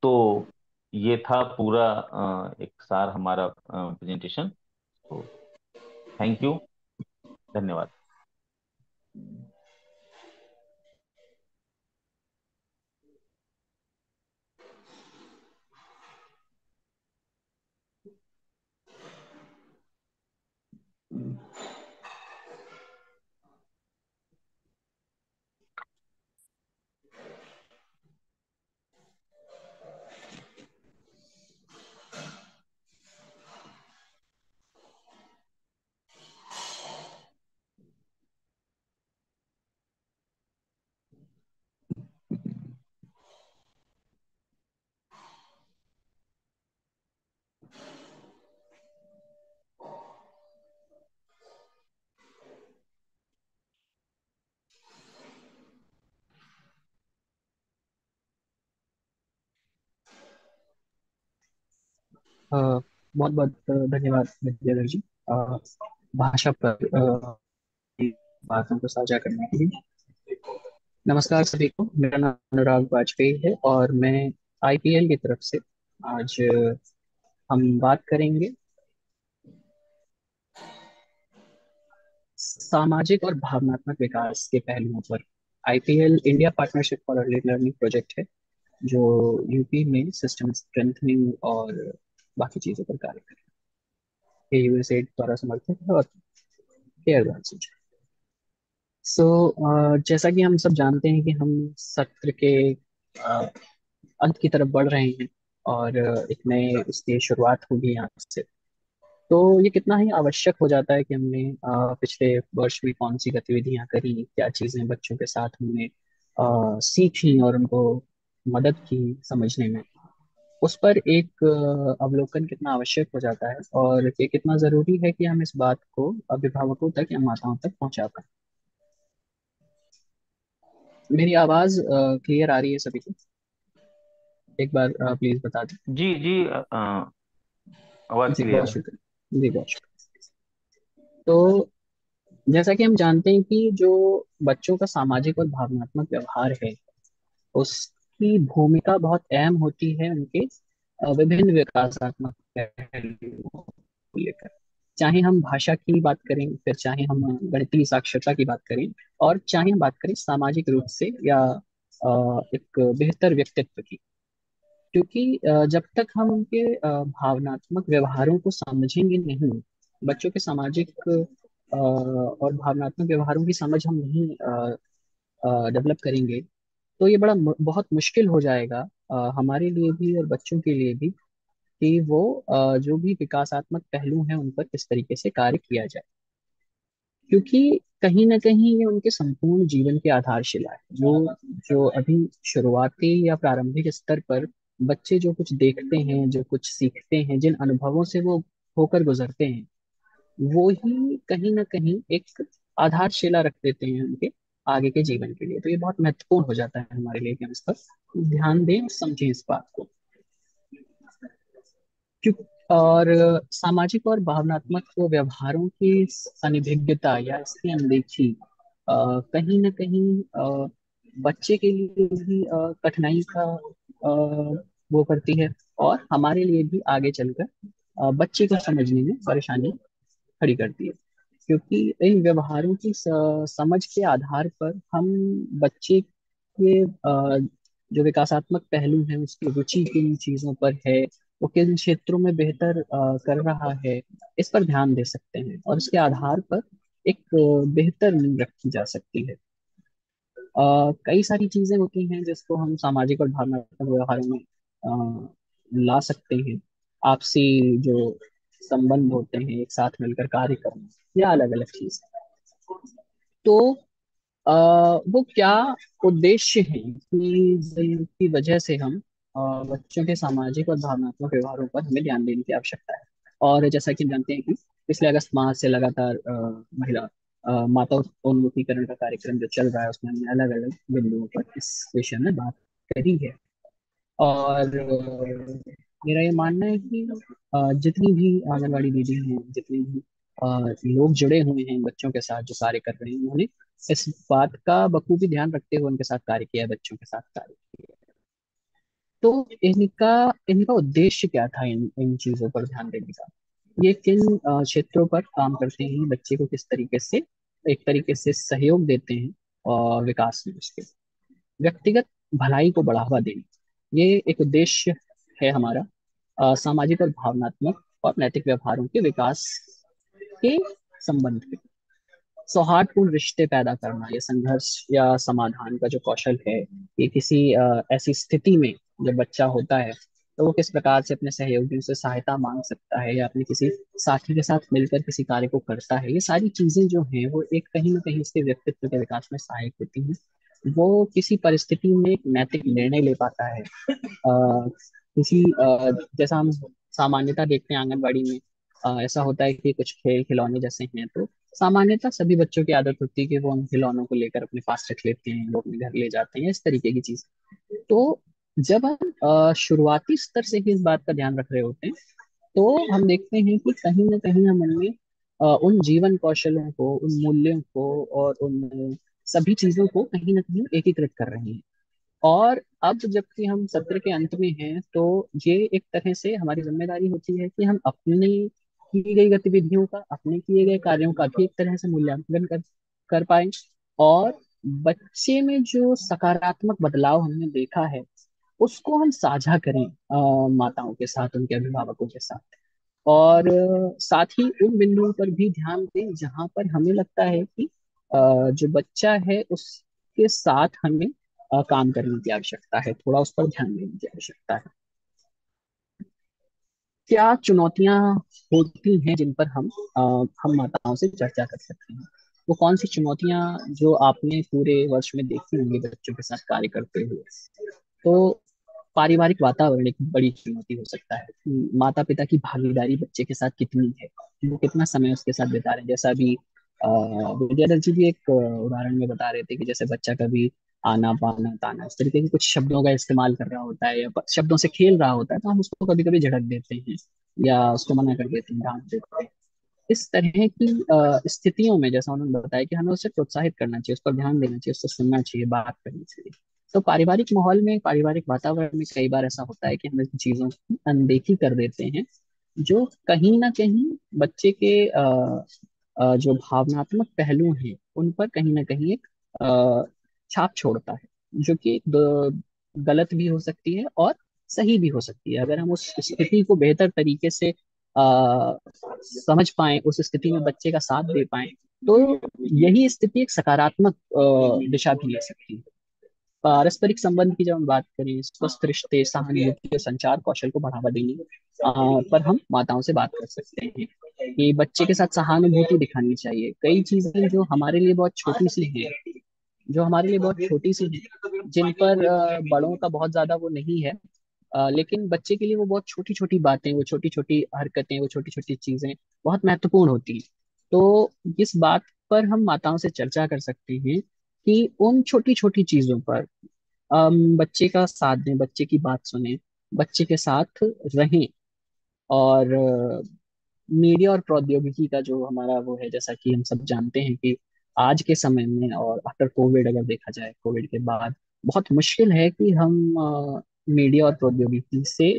तो ये था पूरा एक सार हमारा प्रेजेंटेशन। तो थैंक यू, धन्यवाद। बहुत बहुत धन्यवाद विद्याधर जी, भाषा पर बातों को साझा करने के लिए। नमस्कार सभी को, मेरा नाम अनुराग वाजपेयी है और मैं आईपीएल की तरफ से आज हम बात करेंगे सामाजिक और भावनात्मक विकास के पहलुओं पर। IPL India partnership for early learning project है, जो यूपी में सिस्टम स्ट्रेंथनिंग और बाकी चीजों पर कार्य कर रहा है। ये यूएसएड द्वारा समर्थित है और केयर से। जैसा कि हम सब जानते हैं कि हम सत्र के अ, अंत की तरफ बढ़ रहे हैं और एक नए इसकी शुरुआत होगी यहाँ से। तो ये कितना ही आवश्यक हो जाता है कि हमने पिछले वर्ष में कौन सी गतिविधियां करी, क्या चीजें बच्चों के साथ हमने सीखी और उनको मदद की समझने में। उस पर एक अवलोकन कितना आवश्यक हो जाता है और ये कितना जरूरी है कि हम इस बात को अभिभावकों तक या माताओं तक पहुंचा पाए। मेरी आवाज क्लियर आ रही है सभी को? एक बार प्लीज बता दें। जी जी, आवाज जी क्लियर बहुत है। शुक्रिया, जी बहुत शुक्रिया। तो जैसा कि हम जानते हैं कि जो बच्चों का सामाजिक और भावनात्मक व्यवहार है, उसकी भूमिका बहुत अहम होती है उनके विभिन्न विकासात्मक पहलुओं को लेकर। चाहे हम भाषा की बात करें, फिर चाहे हम गणितीय साक्षरता की बात करें, और चाहे हम बात करें सामाजिक रूप से या एक बेहतर व्यक्तित्व की। क्योंकि जब तक हम उनके भावनात्मक व्यवहारों को समझेंगे नहीं, बच्चों के सामाजिक और भावनात्मक व्यवहारों की समझ हम नहीं डेवलप करेंगे, तो ये बहुत मुश्किल हो जाएगा हमारे लिए भी और बच्चों के लिए भी कि वो जो भी विकासात्मक पहलू हैं उन पर किस तरीके से कार्य किया जाए। क्योंकि कहीं ना कहीं ये उनके संपूर्ण जीवन की आधारशिला है। जो जो अभी शुरुआती या प्रारंभिक स्तर पर बच्चे जो कुछ देखते हैं, जो कुछ सीखते हैं, जिन अनुभवों से वो होकर गुजरते हैं, वो ही कहीं ना कहीं एक आधारशिला रख देते हैं उनके आगे के जीवन के लिए। तो ये बहुत महत्वपूर्ण हो जाता है हमारे लिए कि हम इस पर ध्यान दें और समझें इस बात को। क्यों? और सामाजिक और भावनात्मक व्यवहारों की अनभिज्ञता या इसकी अनदेखी कहीं ना कहीं बच्चे के लिए भी कठिनाई का वो करती है, और हमारे लिए भी आगे चलकर बच्चे को समझने में परेशानी खड़ी करती है। क्योंकि इन व्यवहारों की समझ के आधार पर हम बच्चे के जो विकासात्मक पहलू हैं, उसकी रुचि किन चीजों पर है, वो किन क्षेत्रों में बेहतर कर रहा है, इस पर ध्यान दे सकते हैं और उसके आधार पर एक बेहतर नींव रखी जा सकती है। कई सारी चीजें होती हैं जिसको हम सामाजिक और भावनात्मक व्यवहारों में ला सकते हैं। आपसी जो संबंध होते हैं, एक साथ मिलकर कार्य करना, या अलग अलग चीज। तो अ, वो क्या उद्देश्य है कि जिनकी वजह से हम बच्चों के सामाजिक और भावनात्मक व्यवहारों पर हमें ध्यान देने की आवश्यकता है। और जैसा कि हम जानते हैं कि पिछले अगस्त माह से लगातार महिला माता उन्मुखीकरण का कार्यक्रम जो चल रहा है, उसमें हमने अलग अलग बिंदुओं पर इस विषय में बात करी है। और मेरा ये मानना है कि जितनी भी आंगनवाड़ी दीदी हैं, जितनी भी लोग जुड़े हुए हैं बच्चों के साथ जो कार्य कर रहे हैं, उन्होंने इस बात का बखूबी ध्यान रखते हुए उनके साथ कार्य किया है, बच्चों के साथ कार्य किया है। तो इनका इनका उद्देश्य क्या था इन इन चीजों पर ध्यान देने का? ये किन क्षेत्रों पर काम करते हैं, बच्चे को किस तरीके से एक तरीके से सहयोग देते हैं और विकास में उसके व्यक्तिगत भलाई को बढ़ावा देना, ये एक उद्देश्य है हमारा। सामाजिक और भावनात्मक और नैतिक व्यवहारों के विकास के संबंध में सौहार्दपूर्ण रिश्ते पैदा करना, ये संघर्ष या समाधान का जो कौशल है, ये किसी ऐसी स्थिति में जब बच्चा होता है, तो वो किस प्रकार से अपने सहयोगियों से सहायता मांग सकता है या अपने किसी साथी के साथ मिलकर किसी कार्य को करता है। ये सारी चीजें जो हैं वो एक कहीं ना कहीं उसके व्यक्तित्व के विकास में सहायक होती हैं। वो किसी परिस्थिति में एक नैतिक निर्णय ले पाता है। किसी जैसा हम सामान्यता देखते हैं आंगनबाड़ी में, ऐसा होता है कि कुछ खेल खिलौने जैसे हैं, तो सामान्यतः सभी बच्चों की आदत होती है कि वो उन खिलौनों को लेकर अपने पास रख लेते हैं, वो अपने घर ले जाते हैं, इस तरीके की चीज। तो जब हम शुरुआती स्तर से ही इस बात का ध्यान रख रहे होते हैं, तो हम देखते हैं कि कहीं ना कहीं हम उनमें उन जीवन कौशलों को, उन मूल्यों को और उन सभी चीजों को कहीं ना कहीं एकीकृत कर रहे हैं। और अब जबकि हम सत्र के अंत में हैं, तो ये एक तरह से हमारी जिम्मेदारी होती है कि हम अपनी की गई गतिविधियों का, अपने किए गए कार्यों का भी एक तरह से मूल्यांकन कर पाए, और बच्चे में जो सकारात्मक बदलाव हमने देखा है उसको हम साझा करें माताओं के साथ, उनके अभिभावकों के साथ। और साथ ही उन बिंदुओं पर भी ध्यान दें जहां पर हमें लगता है कि जो बच्चा है उसके साथ हमें काम करने की आवश्यकता है, थोड़ा उस पर ध्यान देने की आवश्यकता है। क्या चुनौतियां होती हैं जिन पर हम माताओं से चर्चा कर सकते हैं? वो कौन सी चुनौतियां जो आपने पूरे वर्ष में देखी होंगी बच्चों के साथ कार्य करते हुए? तो पारिवारिक वातावरण एक बड़ी चुनौती हो सकता है कि माता पिता की भागीदारी बच्चे के साथ कितनी है, वो कितना समय उसके साथ बिता रहे हैं। जैसा अभी विद्याधर जी भी एक उदाहरण में बता रहे थे कि जैसे बच्चा कभी आना पाना ताना इस तरीके के कुछ शब्दों का इस्तेमाल कर रहा होता है या शब्दों से खेल रहा होता है, तो हम उसको कभी कभी झड़क देते हैं या उसको मना कर देते हैं, डांट देते हैं। इस तरह की स्थितियों में जैसा उन्होंने बताया कि हमें उसे प्रोत्साहित करना चाहिए, उस पर ध्यान देना चाहिए, उससे सुनना चाहिए, बात करनी चाहिए। तो पारिवारिक माहौल में, पारिवारिक वातावरण में कई बार ऐसा होता है कि हम इन चीजों की अनदेखी कर देते हैं, जो कहीं ना कहीं बच्चे के जो भावनात्मक पहलू हैं उन पर कहीं ना कहीं एक छाप छोड़ता है, जो कि गलत भी हो सकती है और सही भी हो सकती है। अगर हम उस स्थिति को बेहतर तरीके से समझ पाए, उस स्थिति में बच्चे का साथ दे पाए, तो यही स्थिति एक सकारात्मक दिशा भी ले सकती है। पारस्परिक संबंध की जब हम बात करें, स्वस्थ रिश्ते, सहानुभूति और संचार कौशल को बढ़ावा देने पर हम माताओं से बात कर सकते हैं कि बच्चे के साथ सहानुभूति दिखानी चाहिए। कई चीजें जो हमारे लिए बहुत छोटी सी हैं, जो हमारे लिए बहुत छोटी सी हैं, जिन पर बड़ों का बहुत ज्यादा वो नहीं है, लेकिन बच्चे के लिए वो बहुत छोटी छोटी बातें, वो छोटी छोटी हरकतें, वो छोटी छोटी चीजें बहुत महत्वपूर्ण होती हैं। तो इस बात पर हम माताओं से चर्चा कर सकते हैं कि उन छोटी छोटी चीजों पर बच्चे का साथ दें, बच्चे की बात सुने, बच्चे के साथ रहें। और मीडिया और प्रौद्योगिकी का जो हमारा वो है, जैसा कि हम सब जानते हैं कि आज के समय में और आफ्टर कोविड, अगर देखा जाए कोविड के बाद, बहुत मुश्किल है कि हम मीडिया और प्रौद्योगिकी से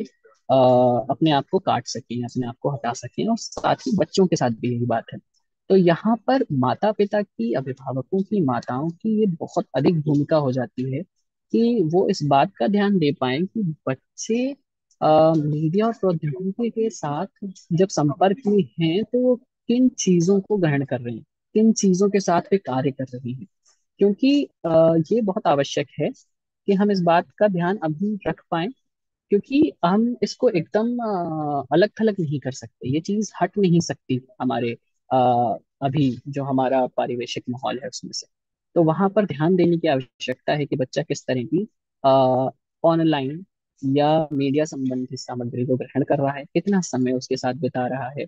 अपने आप को काट सकें, अपने आप को हटा सकें। और साथ ही बच्चों के साथ भी यही बात है। तो यहाँ पर माता पिता की, अभिभावकों की, माताओं की ये बहुत अधिक भूमिका हो जाती है कि वो इस बात का ध्यान दे पाए कि बच्चे मीडिया और प्रौद्योगिकी के साथ जब संपर्क में हैं तो वो किन चीजों को ग्रहण कर रहे हैं, किन चीजों के साथ वे कार्य कर रहे हैं। क्योंकि ये बहुत आवश्यक है कि हम इस बात का ध्यान अभी रख पाए, क्योंकि हम इसको एकदम अलग थलग नहीं कर सकते, ये चीज हट नहीं सकती हमारे अभी जो हमारा पारिवेशिक माहौल है उसमें से। तो वहां पर ध्यान देने की आवश्यकता है कि बच्चा किस तरह की ऑनलाइन या मीडिया संबंधी सामग्री को ग्रहण कर रहा है, कितना समय उसके साथ बिता रहा है।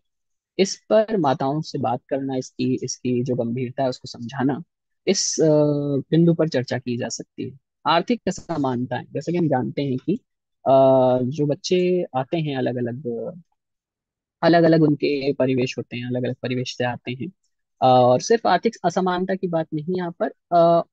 इस पर माताओं से बात करना, इसकी इसकी जो गंभीरता है उसको समझाना, इस बिंदु पर चर्चा की जा सकती है। आर्थिक असमानताएं, जैसे कि हम जानते हैं कि जो बच्चे आते हैं, अलग अलग अलग अलग उनके परिवेश होते हैं, अलग अलग परिवेश से आते हैं। और सिर्फ आर्थिक असमानता की बात नहीं यहाँ पर,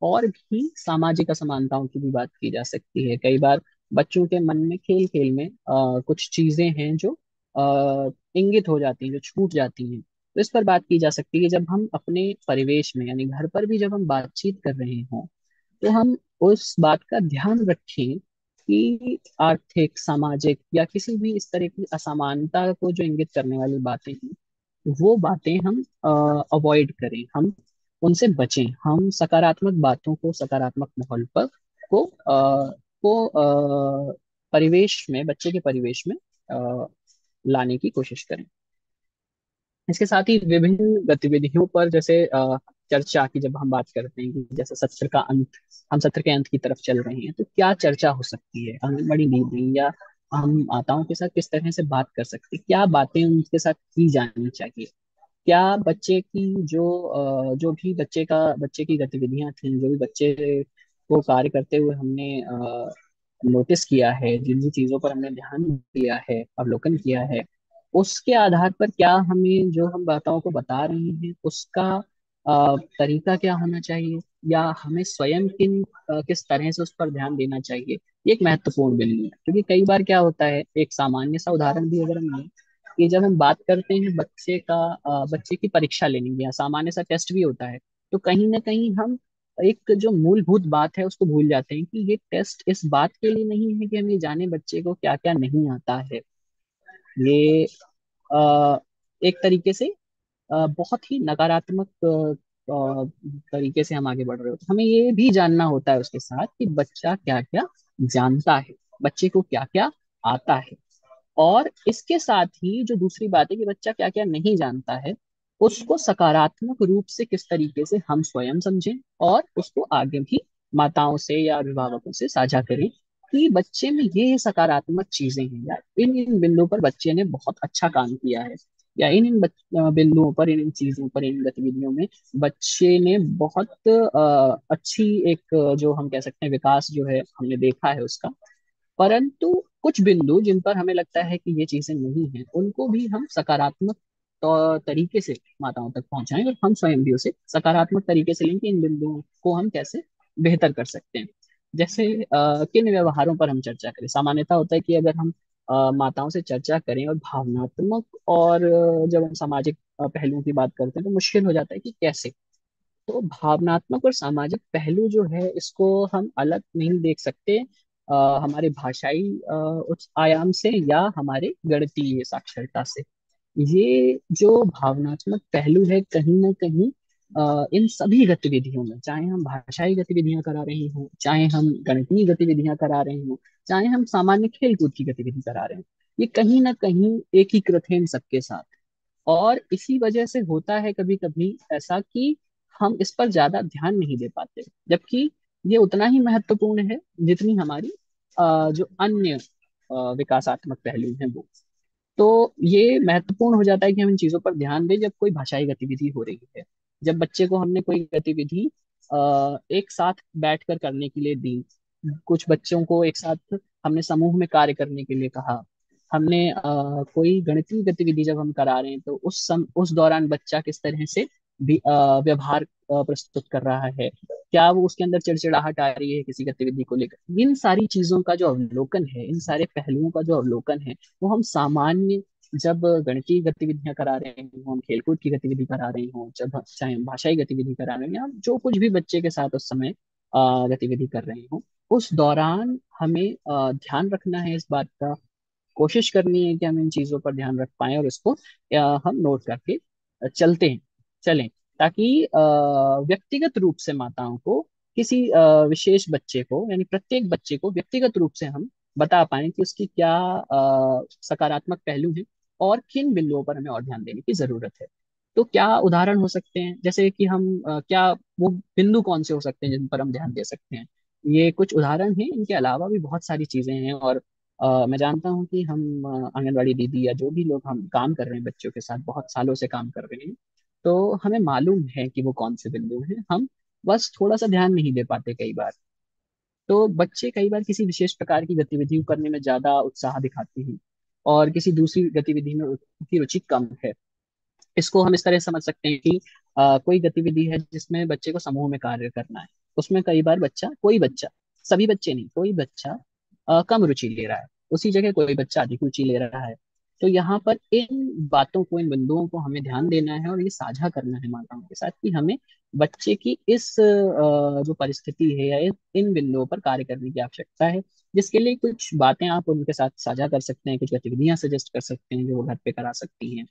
और भी सामाजिक असमानताओं की भी बात की जा सकती है। कई बार बच्चों के मन में खेल खेल में कुछ चीजें हैं जो इंगित हो जाती हैं, जो छूट जाती हैं। तो इस पर बात की जा सकती है। जब हम अपने परिवेश में यानी घर पर भी जब हम बातचीत कर रहे हों, तो हम उस बात का ध्यान रखें कि आर्थिक, सामाजिक या किसी भी इस तरह की असमानता को जो इंगित करने वाली बातें हैं, वो बातें हम अवॉइड करें, हम उनसे बचें। हम सकारात्मक बातों को, सकारात्मक माहौल पर को परिवेश में, बच्चे के परिवेश में लाने की कोशिश करें। इसके साथ ही विभिन्न गतिविधियों पर, जैसे चर्चा की जब हम बात करते हैं कि जैसे सत्र का अंत, हम सत्र के अंत की तरफ चल रहे हैं, तो क्या चर्चा हो सकती है आंगनबाड़ी दीदी या हम माताओं के साथ किस तरह से बात कर सकते हैं, क्या बातें उनके साथ की जानी चाहिए। क्या बच्चे की जो भी बच्चे की गतिविधियां थी, जो भी बच्चे को कार्य करते हुए हमने नोटिस किया है, जिन जिन चीजों पर हमने ध्यान दिया है, अवलोकन किया है, उसके आधार पर क्या हमें जो हम बाताओं को बता रहे हैं उसका तरीका क्या होना चाहिए, या हमें स्वयं किस तरह से उस पर ध्यान देना चाहिए, ये एक महत्वपूर्ण बिंदु है। क्योंकि कई बार क्या होता है, एक सामान्य सा उदाहरण भी अगर हम लें, कि जब हम बात करते हैं बच्चे की परीक्षा लेने की, या सामान्य सा टेस्ट भी होता है, तो कहीं ना कहीं हम एक जो मूलभूत बात है उसको भूल जाते हैं कि ये टेस्ट इस बात के लिए नहीं है कि हम ये जाने बच्चे को क्या क्या नहीं आता है। ये एक तरीके से बहुत ही नकारात्मक तरीके से हम आगे बढ़ रहे होते हैं। हमें ये भी जानना होता है उसके साथ कि बच्चा क्या क्या जानता है, बच्चे को क्या क्या आता है। और इसके साथ ही जो दूसरी बात है कि बच्चा क्या क्या नहीं जानता है, उसको सकारात्मक रूप से किस तरीके से हम स्वयं समझें और उसको आगे भी माताओं से या अभिभावकों से साझा करें कि बच्चे में ये सकारात्मक चीजें हैं, या इन इन बिंदुओं पर बच्चे ने बहुत अच्छा काम किया है, या बिंदुओं पर, इन इन चीजों पर, इन गतिविधियों में बच्चे ने बहुत अच्छी एक जो हम कह सकते हैं विकास जो है हमने देखा है उसका। परंतु कुछ बिंदु जिन पर हमें लगता है कि ये चीजें नहीं हैं, उनको भी हम सकारात्मक तरीके से माताओं तक पहुंचाएं, और हम स्वयं भी उसे सकारात्मक तरीके से लें कि इन बिंदुओं को हम कैसे बेहतर कर सकते हैं। जैसे किन व्यवहारों पर हम चर्चा करें। सामान्यता होता है कि अगर हम माताओं से चर्चा करें और भावनात्मक और जब हम सामाजिक पहलुओं की बात करते हैं तो मुश्किल हो जाता है कि कैसे। तो भावनात्मक और सामाजिक पहलू जो है इसको हम अलग नहीं देख सकते हमारे भाषाई उस आयाम से या हमारे गणितीय साक्षरता से। ये जो भावनात्मक पहलू है कहीं ना कहीं इन सभी गतिविधियों में, चाहे हम भाषाई गतिविधियां करा रहे हों, चाहे हम गणितीय गतिविधियां करा रहे हों, चाहे हम सामान्य खेल कूद की गतिविधि करा रहे हों, ये कहीं ना कहीं एकीकृत है इन सबके साथ। और इसी वजह से होता है कभी कभी ऐसा कि हम इस पर ज्यादा ध्यान नहीं दे पाते, जबकि ये उतना ही महत्वपूर्ण है जितनी हमारी जो अन्य विकासात्मक पहलू हैं वो। तो ये महत्वपूर्ण हो जाता है कि हम इन चीजों पर ध्यान दें जब कोई भाषाई गतिविधि हो रही है। जब बच्चे को हमने कोई गतिविधि एक साथ बैठकर करने के लिए दी, कुछ बच्चों को एक साथ हमने समूह में कार्य करने के लिए कहा, हमने कोई गणितीय गतिविधि जब हम करा रहे हैं तो उस दौरान बच्चा किस तरह से व्यवहार प्रस्तुत कर रहा है, क्या वो उसके अंदर चिड़चिड़ाहट आ रही है किसी गतिविधि को लेकर, इन सारी चीजों का जो अवलोकन है, इन सारे पहलुओं का जो अवलोकन है, वो हम सामान्य जब गणितीय गतिविधियां करा रहे हों, हम खेलकूद की गतिविधि करा रहे हों, जब चाहे हम भाषाई गतिविधि करा रहे हैं, या जो कुछ भी बच्चे के साथ उस समय गतिविधि कर रहे हों, उस दौरान हमें ध्यान रखना है इस बात का, कोशिश करनी है कि हम इन चीजों पर ध्यान रख पाएं और इसको हम नोट करके चलते हैं चलें, ताकि व्यक्तिगत रूप से माताओं को किसी विशेष बच्चे को, यानी प्रत्येक बच्चे को व्यक्तिगत रूप से हम बता पाएं कि उसकी क्या सकारात्मक पहलू हैं और किन बिंदुओं पर हमें और ध्यान देने की जरूरत है। तो क्या उदाहरण हो सकते हैं, जैसे कि हम क्या वो बिंदु कौन से हो सकते हैं जिन पर हम ध्यान दे सकते हैं। ये कुछ उदाहरण हैं, इनके अलावा भी बहुत सारी चीजें हैं। और मैं जानता हूँ कि हम आंगनवाड़ी दीदी या जो भी लोग हम काम कर रहे हैं बच्चों के साथ, बहुत सालों से काम कर रहे हैं, तो हमें मालूम है कि वो कौन से बिंदु हैं, हम बस थोड़ा सा ध्यान नहीं दे पाते कई बार। तो बच्चे कई बार किसी विशेष प्रकार की गतिविधि करने में ज्यादा उत्साह दिखाते हैं और किसी दूसरी गतिविधि में उनकी रुचि कम है। इसको हम इस तरह समझ सकते हैं कि कोई गतिविधि है जिसमें बच्चे को समूह में कार्य करना है, उसमें कई बार कोई बच्चा, सभी बच्चे नहीं, कोई बच्चा कम रुचि ले रहा है, उसी जगह कोई बच्चा अधिक रुचि ले रहा है। तो यहाँ पर इन बातों को, इन बिंदुओं को हमें ध्यान देना है और ये साझा करना है माताओं के साथ कि हमें बच्चे की इस जो परिस्थिति है या इन बिंदुओं पर कार्य करने की आवश्यकता है, जिसके लिए कुछ बातें आप उनके साथ साझा कर सकते हैं, कुछ गतिविधियां सजेस्ट कर सकते हैं जो वो घर पे करा सकती हैं।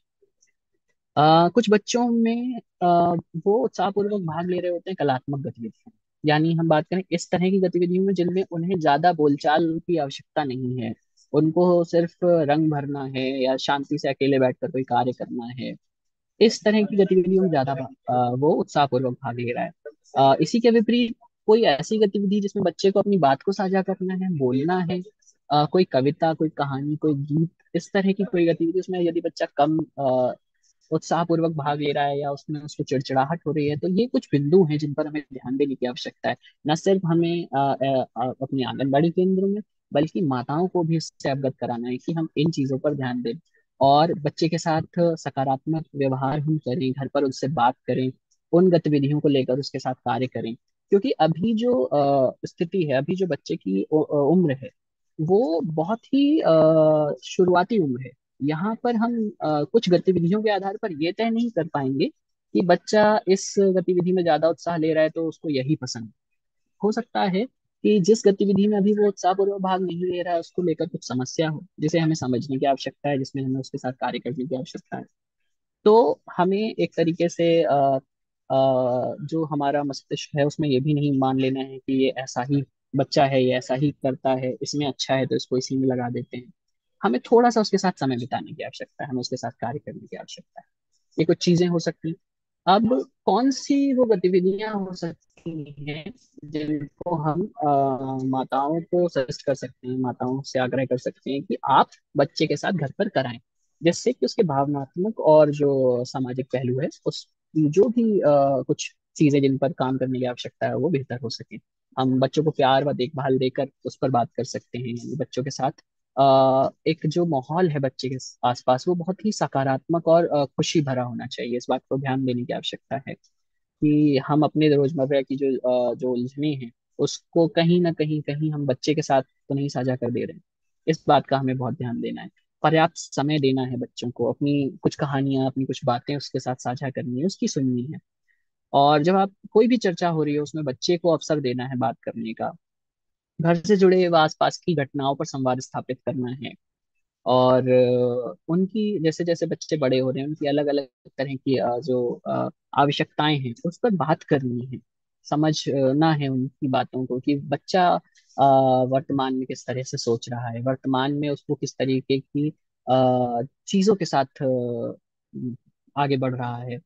कुछ बच्चों में वो उत्साहपूर्वक भाग ले रहे होते हैं कलात्मक गतिविधियों, यानी हम बात करें इस तरह की गतिविधियों में जिनमें उन्हें ज्यादा बोलचाल की आवश्यकता नहीं है, उनको सिर्फ रंग भरना है या शांति से अकेले बैठकर कोई कार्य करना है। इस तरह की गतिविधियों में ज्यादा वो उत्साहपूर्वक भाग ले रहा है। इसी के विपरीत कोई ऐसी गतिविधि जिसमें बच्चे को अपनी बात को साझा करना है, बोलना है, कोई कविता, कोई कहानी, कोई गीत, इस तरह की कोई गतिविधि, उसमें यदि बच्चा कम उत्साहपूर्वक भाग ले रहा है या उसमें उसको चिड़चिड़ाहट हो रही है, तो ये कुछ बिंदु हैं जिन पर हमें ध्यान देने की आवश्यकता है। न सिर्फ हमें अपने आंगनबाड़ी केंद्र में, बल्कि माताओं को भी इससे अवगत कराना है कि हम इन चीजों पर ध्यान दें। और बच्चे के साथ सकारात्मक व्यवहार हम करें, घर पर उससे बात करें, उन गतिविधियों को लेकर उसके साथ कार्य करें। क्योंकि अभी जो स्थिति है, अभी जो बच्चे की उम्र है, वो बहुत ही शुरुआती उम्र है। यहाँ पर हम कुछ गतिविधियों के आधार पर ये तय नहीं कर पाएंगे कि बच्चा इस गतिविधि में ज्यादा उत्साह ले रहा है तो उसको यही पसंद हो सकता है कि जिस गतिविधि में अभी वो उत्साहपूर्वक भाग नहीं ले रहा है उसको लेकर कुछ समस्या हो, जिसे हमें समझने की आवश्यकता है, जिसमें हमें उसके साथ कार्य करने की आवश्यकता है। तो हमें एक तरीके से जो हमारा मस्तिष्क है उसमें ये भी नहीं मान लेना है कि ये ऐसा ही बच्चा है, ये ऐसा ही करता है, इसमें अच्छा है तो इसको इसी में लगा देते हैं। हमें थोड़ा सा उसके साथ समय बिताने की आवश्यकता है, हमें उसके साथ कार्य करने की आवश्यकता है। ये कुछ चीजें हो सकती हैं। अब कौन सी वो गतिविधियां हो सकती हैं जिनको हम माताओं को सजेस्ट कर सकते हैं, माताओं से आग्रह कर सकते हैं कि आप बच्चे के साथ घर पर कराएं, जिससे कि उसके भावनात्मक और जो सामाजिक पहलू है, उस जो भी कुछ चीजें जिन पर काम करने की आवश्यकता है वो बेहतर हो सके। हम बच्चों को प्यार व देखभाल देकर उस पर बात कर सकते हैं। बच्चों के साथ एक जो माहौल है बच्चे के आसपास वो बहुत ही सकारात्मक और खुशी भरा होना चाहिए। इस बात को ध्यान देने की आवश्यकता है कि हम अपने रोजमर्रा की जो उलझने हैं उसको कहीं ना कहीं कहीं हम बच्चे के साथ तो नहीं साझा कर दे रहे हैं। इस बात का हमें बहुत ध्यान देना है। पर्याप्त समय देना है बच्चों को, अपनी कुछ कहानियां, अपनी कुछ बातें उसके साथ साझा करनी है, उसकी सुननी है। और जब आप कोई भी चर्चा हो रही है उसमें बच्चे को अवसर देना है बात करने का। घर से जुड़े व आसपास की घटनाओं पर संवाद स्थापित करना है। और उनकी जैसे जैसे बच्चे बड़े हो रहे हैं उनकी अलग अलग तरह की जो आवश्यकताएं हैं उस पर बात करनी है। समझना है उनकी बातों को कि बच्चा वर्तमान में किस तरह से सोच रहा है, वर्तमान में उसको किस तरीके की चीजों के साथ आगे बढ़ रहा है।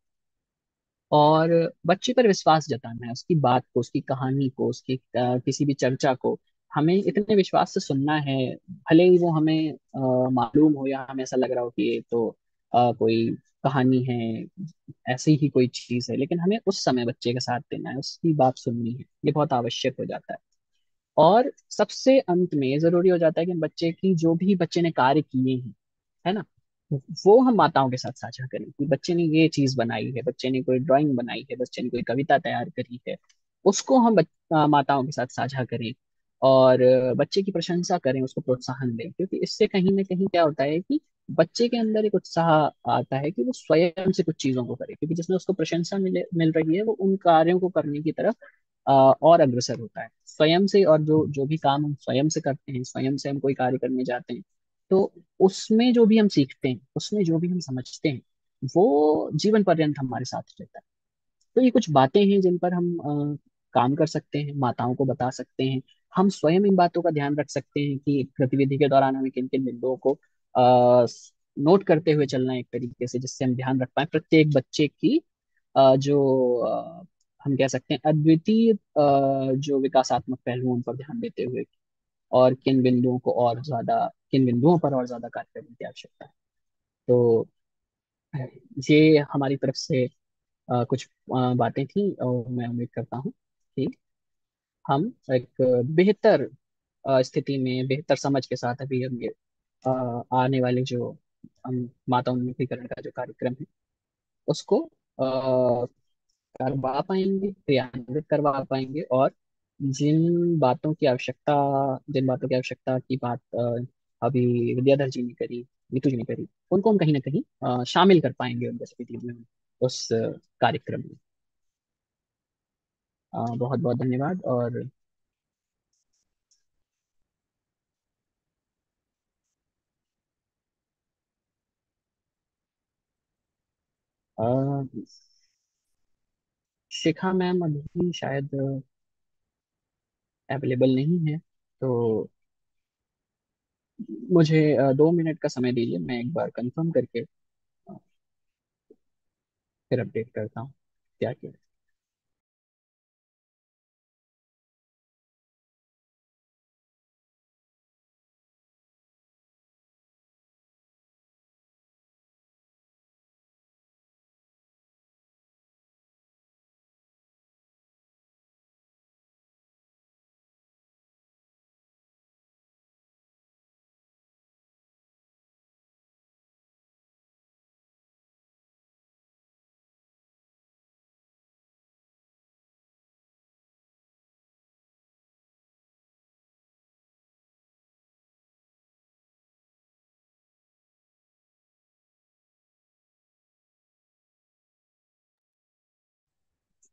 और बच्चे पर विश्वास जताना है, उसकी बात को, उसकी कहानी को, उसकी किसी भी चर्चा को हमें इतने विश्वास से सुनना है। भले ही वो हमें मालूम हो या हमें ऐसा लग रहा हो कि ये तो कोई कहानी है, ऐसी ही कोई चीज है, लेकिन हमें उस समय बच्चे का साथ देना है, उसकी बात सुननी है। ये बहुत आवश्यक हो जाता है। और सबसे अंत में ये जरूरी हो जाता है कि बच्चे की जो भी बच्चे ने कार्य किए हैं, है ना, वो हम माताओं के साथ साझा करें कि बच्चे ने ये चीज बनाई है, बच्चे ने कोई ड्राइंग बनाई है, बच्चे ने कोई कविता तैयार करी है, उसको हम माताओं के साथ साझा करें। और बच्चे की प्रशंसा करें, उसको प्रोत्साहन दें। क्योंकि इससे कहीं ना कहीं क्या होता है कि बच्चे के अंदर एक उत्साह आता है कि वो स्वयं से कुछ चीजों को करे, क्योंकि जिसमें उसको प्रशंसा मिल रही है वो उन कार्यों को करने की तरफ और अग्रसर होता है स्वयं से। और जो जो भी काम हम स्वयं से करते हैं, स्वयं से हम कोई कार्य करने जाते हैं, तो उसमें जो भी हम सीखते हैं, उसमें जो भी हम समझते हैं, वो जीवन पर्यंत हमारे साथ रहता है। तो ये कुछ बातें हैं जिन पर हम काम कर सकते हैं, माताओं को बता सकते हैं। हम स्वयं इन बातों का ध्यान रख सकते हैं कि गतिविधि के दौरान हमें किन किन बिंदुओं को नोट करते हुए चलना है एक तरीके से, जिससे हम ध्यान रख पाए प्रत्येक बच्चे की जो हम कह सकते हैं अद्वितीय जो विकासात्मक पहलू हैं, उन पर ध्यान देते हुए। और किन बिंदुओं पर और ज्यादा कार्य करने की आवश्यकता है। तो ये हमारी तरफ से कुछ बातें थी, और मैं उम्मीद करता हूँ कि हम एक बेहतर स्थिति में, बेहतर समझ के साथ अभी हम ये आने वाले जो हम माता उन्मुखीकरण का जो कार्यक्रम है उसको करवा पाएंगे, क्रियान्वित करवा पाएंगे। और जिन बातों की आवश्यकता की बात अभी विद्याधर जी ने करी, नीतू जी ने करी, उनको हम कहीं ना कहीं शामिल कर पाएंगे उन गतिविधियों में, उस कार्यक्रम में। बहुत बहुत धन्यवाद। और अ, शिखा मैम अभी शायद अवेलेबल नहीं है, तो मुझे 2 मिनट का समय दीजिए, मैं एक बार कंफर्म करके फिर अपडेट करता हूँ क्या क्या।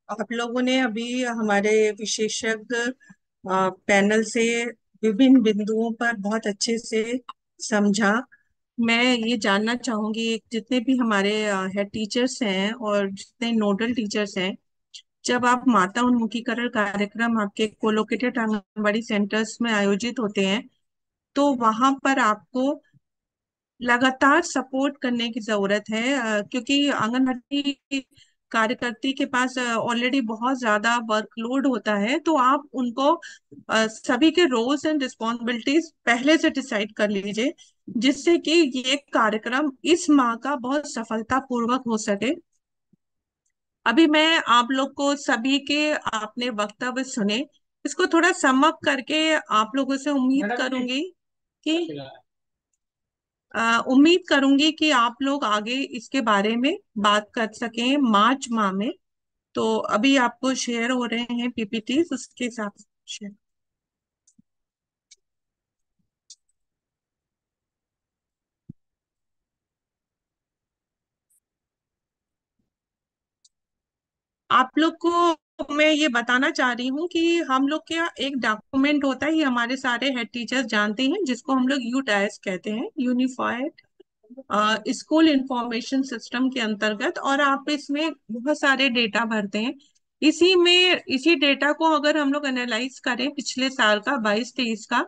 आप लोगों ने अभी हमारे विशेषज्ञ पैनल से विभिन्न बिंदुओं पर बहुत अच्छे से समझा। मैं ये जानना चाहूंगी, जितने भी हमारे हेड टीचर्स हैं और जितने नोडल टीचर्स हैं, जब आप माता उन्मुखीकरण कार्यक्रम आपके कोलोकेटेड आंगनबाड़ी सेंटर्स में आयोजित होते हैं, तो वहां पर आपको लगातार सपोर्ट करने की जरूरत है, क्योंकि आंगनबाड़ी कार्यकर्ती के पास ऑलरेडी बहुत ज्यादा वर्कलोड होता है। तो आप उनको सभी के रोल्स एंड रिस्पॉन्सिबिलिटीज पहले से डिसाइड कर लीजिए, जिससे कि ये कार्यक्रम इस माह का बहुत सफलता पूर्वक हो सके। अभी मैं आप लोग को सभी के आपने वक्तव्य सुने, इसको थोड़ा सम अप करके आप लोगों से कि उम्मीद करूंगी कि आप लोग आगे इसके बारे में बात कर सकें मार्च माह में। तो अभी आपको शेयर हो रहे हैं पीपीटी, उसके हिसाब से शेयर। आप लोग को मैं ये बताना चाह रही हूँ कि हम लोग क्या एक डॉक्यूमेंट होता है, ये हमारे सारे हेड टीचर्स जानते हैं, जिसको हम लोग यूडाइस कहते हैं, यूनिफाइड स्कूल इंफॉर्मेशन सिस्टम के अंतर्गत। और आप इसमें बहुत सारे डेटा भरते हैं। इसी डेटा को अगर हम लोग एनालाइज करें पिछले साल का 22-23 का,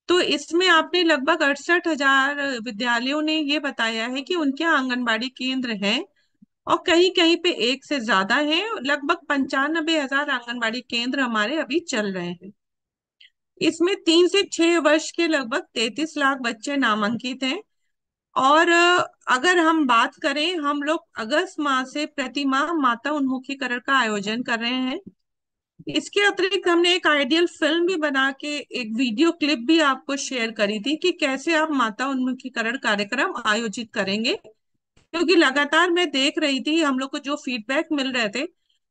तो इसमें आपने लगभग 68,000 विद्यालयों ने ये बताया है कि उनके यहाँ आंगनबाड़ी केंद्र हैं, और कहीं कहीं पे एक से ज्यादा हैं। लगभग 95,000 आंगनबाड़ी केंद्र हमारे अभी चल रहे हैं। इसमें 3 से 6 वर्ष के लगभग 33 लाख बच्चे नामांकित हैं। और अगर हम बात करें, हम लोग अगस्त माह से प्रति माह माता उन्मुखीकरण का आयोजन कर रहे हैं। इसके अतिरिक्त हमने एक आइडियल फिल्म भी बना के एक वीडियो क्लिप भी आपको शेयर करी थी कि कैसे आप माता उन्मुखीकरण कार्यक्रम आयोजित करेंगे। क्योंकि लगातार मैं देख रही थी, हम लोग को जो फीडबैक मिल रहे थे,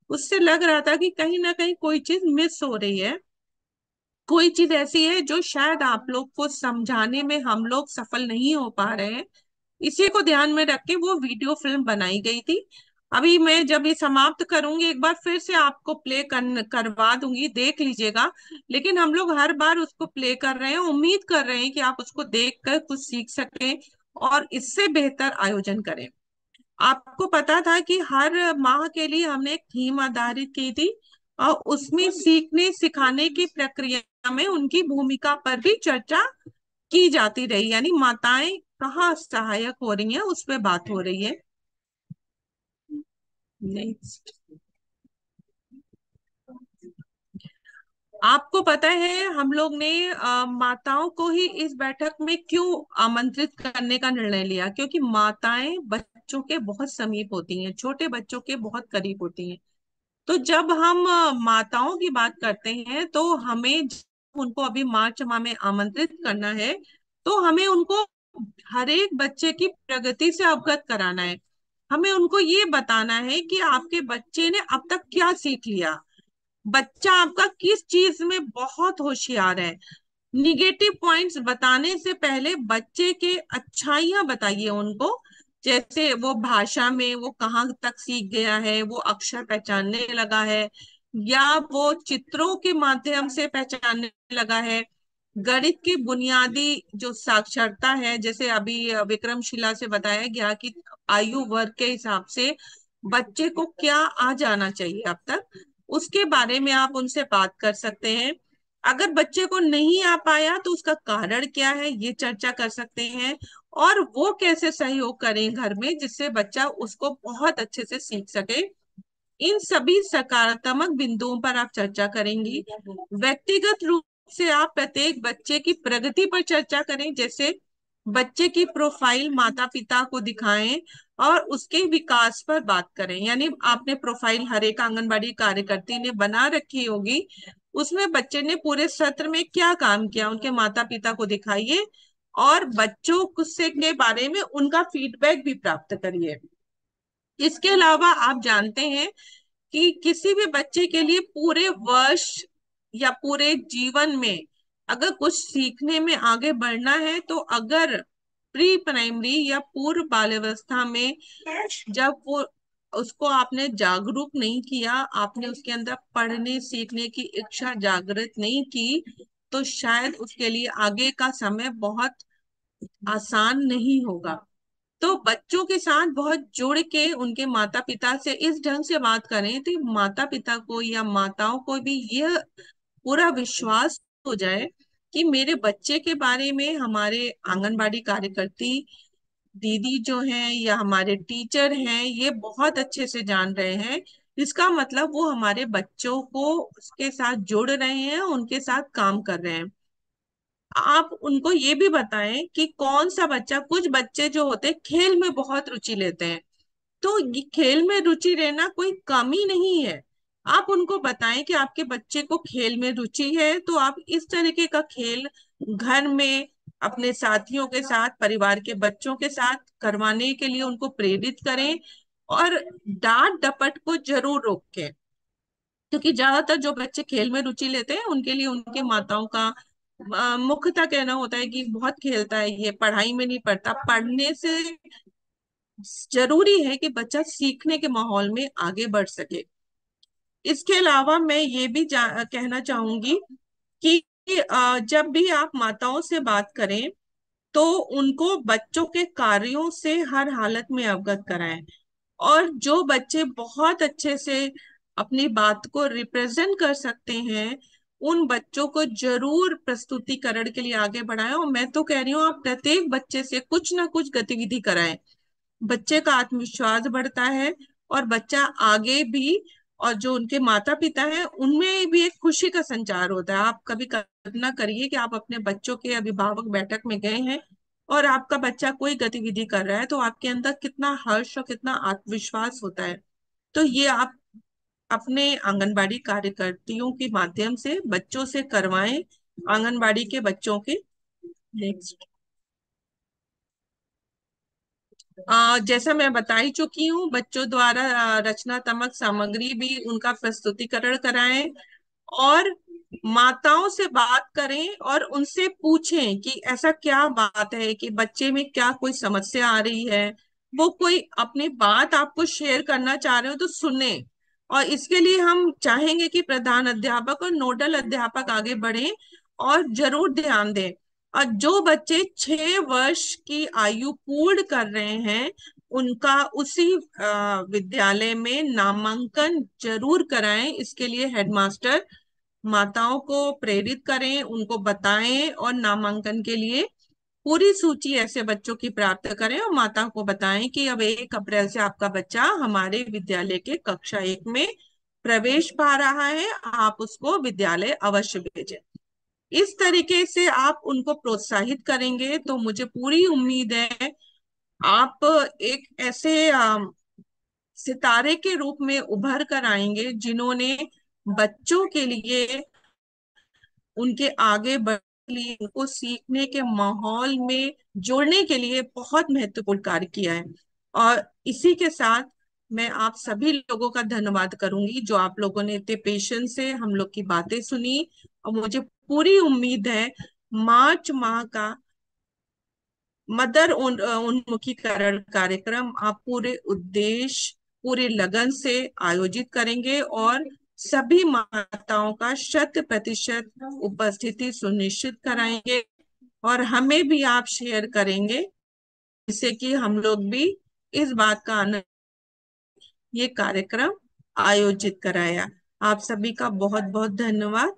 उससे लग रहा था कि कहीं ना कहीं कोई चीज मिस हो रही है, कोई चीज ऐसी है जो शायद आप लोग को समझाने में हम लोग सफल नहीं हो पा रहे हैं। इसी को ध्यान में रख के वो वीडियो फिल्म बनाई गई थी। अभी मैं जब ये समाप्त करूंगी, एक बार फिर से आपको करवा दूंगी, देख लीजिएगा। लेकिन हम लोग हर बार उसको प्ले कर रहे हैं, उम्मीद कर रहे हैं कि आप उसको देख कर कुछ सीख सकें और इससे बेहतर आयोजन करें। आपको पता था कि हर माह के लिए हमने एक थीम आधारित की थी, और उसमें सीखने सिखाने की प्रक्रिया में उनकी भूमिका पर भी चर्चा की जाती रही, यानी माताएं कहाँ सहायक हो रही हैं उस पर बात हो रही है। नेक्स्ट। आपको पता है हम लोग ने माताओं को ही इस बैठक में क्यों आमंत्रित करने का निर्णय लिया? क्योंकि माताएं बच्चों के बहुत समीप होती हैं, छोटे बच्चों के बहुत करीब होती हैं। तो जब हम माताओं की बात करते हैं, तो हमें उनको अभी मार्च माह में आमंत्रित करना है, तो हमें उनको हर एक बच्चे की प्रगति से अवगत कराना है। हमें उनको ये बताना है कि आपके बच्चे ने अब तक क्या सीख लिया, बच्चा आपका किस चीज में बहुत होशियार है। निगेटिव पॉइंट्स बताने से पहले बच्चे के अच्छाइयां बताइए उनको। जैसे वो भाषा में वो कहाँ तक सीख गया है, वो अक्षर पहचानने लगा है, या वो चित्रों के माध्यम से पहचानने लगा है। गणित की बुनियादी जो साक्षरता है, जैसे अभी विक्रमशिला से बताया गया कि आयु वर्ग के हिसाब से बच्चे को क्या आ जाना चाहिए अब तक, उसके बारे में आप उनसे बात कर सकते हैं। अगर बच्चे को नहीं आ पाया तो उसका कारण क्या है, ये चर्चा कर सकते हैं। और वो कैसे सहयोग करें घर में, जिससे बच्चा उसको बहुत अच्छे से सीख सके। इन सभी सकारात्मक बिंदुओं पर आप चर्चा करेंगी। व्यक्तिगत रूप से आप प्रत्येक बच्चे की प्रगति पर चर्चा करें, जैसे बच्चे की प्रोफाइल माता पिता को दिखाएं और उसके विकास पर बात करें। यानी आपने प्रोफाइल हर एक आंगनबाड़ी कार्यकर्ती ने बना रखी होगी, उसमें बच्चे ने पूरे सत्र में क्या काम किया उनके माता पिता को दिखाइए, और बच्चों से के बारे में उनका फीडबैक भी प्राप्त करिए। इसके अलावा आप जानते हैं कि किसी भी बच्चे के लिए पूरे वर्ष या पूरे जीवन में अगर कुछ सीखने में आगे बढ़ना है, तो अगर प्री प्राइमरी या पूर्व बाल्यावस्था में जब वो उसको आपने जागरूक नहीं किया, आपने उसके अंदर पढ़ने सीखने की इच्छा जागृत नहीं की, तो शायद उसके लिए आगे का समय बहुत आसान नहीं होगा। तो बच्चों के साथ बहुत जुड़ के उनके माता पिता से इस ढंग से बात करें तो माता पिता को या माताओं को भी यह पूरा विश्वास हो जाए कि मेरे बच्चे के बारे में हमारे आंगनबाड़ी कार्यकर्ती दीदी जो हैं या हमारे टीचर हैं ये बहुत अच्छे से जान रहे हैं। इसका मतलब वो हमारे बच्चों को उसके साथ जोड़ रहे हैं, उनके साथ काम कर रहे हैं। आप उनको ये भी बताएं कि कौन सा बच्चा, कुछ बच्चे जो होते हैं खेल में बहुत रुचि लेते हैं, तो ये खेल में रुचि लेना कोई कमी नहीं है। आप उनको बताएं कि आपके बच्चे को खेल में रुचि है तो आप इस तरीके का खेल घर में अपने साथियों के साथ, परिवार के बच्चों के साथ करवाने के लिए उनको प्रेरित करें। और डांट डपट को जरूर रोकें, क्योंकि ज्यादातर जो बच्चे खेल में रुचि लेते हैं उनके लिए उनके माताओं का मुख्यतः कहना होता है कि बहुत खेलता है, ये पढ़ाई में नहीं पढ़ता। पढ़ने से जरूरी है कि बच्चा सीखने के माहौल में आगे बढ़ सके। इसके अलावा मैं ये भी कहना चाहूंगी कि जब भी आप माताओं से बात करें तो उनको बच्चों के कार्यों से हर हालत में अवगत कराएं। और जो बच्चे बहुत अच्छे से अपनी बात को रिप्रेजेंट कर सकते हैं उन बच्चों को जरूर प्रस्तुतिकरण के लिए आगे बढ़ाएं। और मैं तो कह रही हूँ आप प्रत्येक बच्चे से कुछ ना कुछ गतिविधि कराएं, बच्चे का आत्मविश्वास बढ़ता है और बच्चा आगे भी, और जो उनके माता पिता हैं उनमें भी एक खुशी का संचार होता है। आप कभी कल्पना करिए कि आप अपने बच्चों के अभिभावक बैठक में गए हैं और आपका बच्चा कोई गतिविधि कर रहा है, तो आपके अंदर कितना हर्ष और कितना आत्मविश्वास होता है। तो ये आप अपने आंगनबाड़ी कार्यकर्तियों के माध्यम से बच्चों से करवाएं, आंगनबाड़ी के बच्चों के। नेक्स्ट, जैसा मैं बता ही चुकी हूँ, बच्चों द्वारा रचनात्मक सामग्री भी उनका प्रस्तुतिकरण कराएं। और माताओं से बात करें और उनसे पूछें कि ऐसा क्या बात है कि बच्चे में क्या कोई समस्या आ रही है। वो कोई अपनी बात आपको शेयर करना चाह रहे हो तो सुने। और इसके लिए हम चाहेंगे कि प्रधान अध्यापक और नोडल अध्यापक आगे बढ़ें और जरूर ध्यान दें। और जो बच्चे 6 वर्ष की आयु पूर्ण कर रहे हैं उनका उसी विद्यालय में नामांकन जरूर कराएं। इसके लिए हेडमास्टर माताओं को प्रेरित करें, उनको बताएं और नामांकन के लिए पूरी सूची ऐसे बच्चों की प्राप्त करें और माता को बताएं कि अब 1 अप्रैल से आपका बच्चा हमारे विद्यालय के कक्षा 1 में प्रवेश पा रहा है, आप उसको विद्यालय अवश्य भेजें। इस तरीके से आप उनको प्रोत्साहित करेंगे तो मुझे पूरी उम्मीद है आप एक ऐसे सितारे के रूप में उभर कर आएंगे जिन्होंने बच्चों के लिए, उनके आगे बढ़ने के लिए, उनको सीखने के माहौल में जोड़ने के लिए बहुत महत्वपूर्ण कार्य किया है। और इसी के साथ मैं आप सभी लोगों का धन्यवाद करूंगी जो आप लोगों ने इतने पेशेंस से हम लोग की बातें सुनी। और मुझे पूरी उम्मीद है मार्च माह का मदर उन्मुखीकरण कार्यक्रम आप पूरे उद्देश्य, पूरे लगन से आयोजित करेंगे और सभी माताओं का 100% उपस्थिति सुनिश्चित कराएंगे। और हमें भी आप शेयर करेंगे जिससे कि हम लोग भी इस बात का आनंद, ये कार्यक्रम आयोजित कराया। आप सभी का बहुत बहुत धन्यवाद।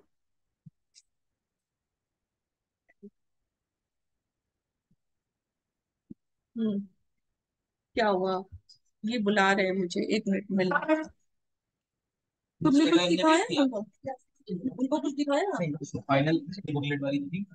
क्या हुआ, ये बुला रहे हैं मुझे, 1 मिनट मिल। तुमने कुछ दिखाया उनको? उनको कुछ दिखाया? फाइनल बुकलेट वाली थी।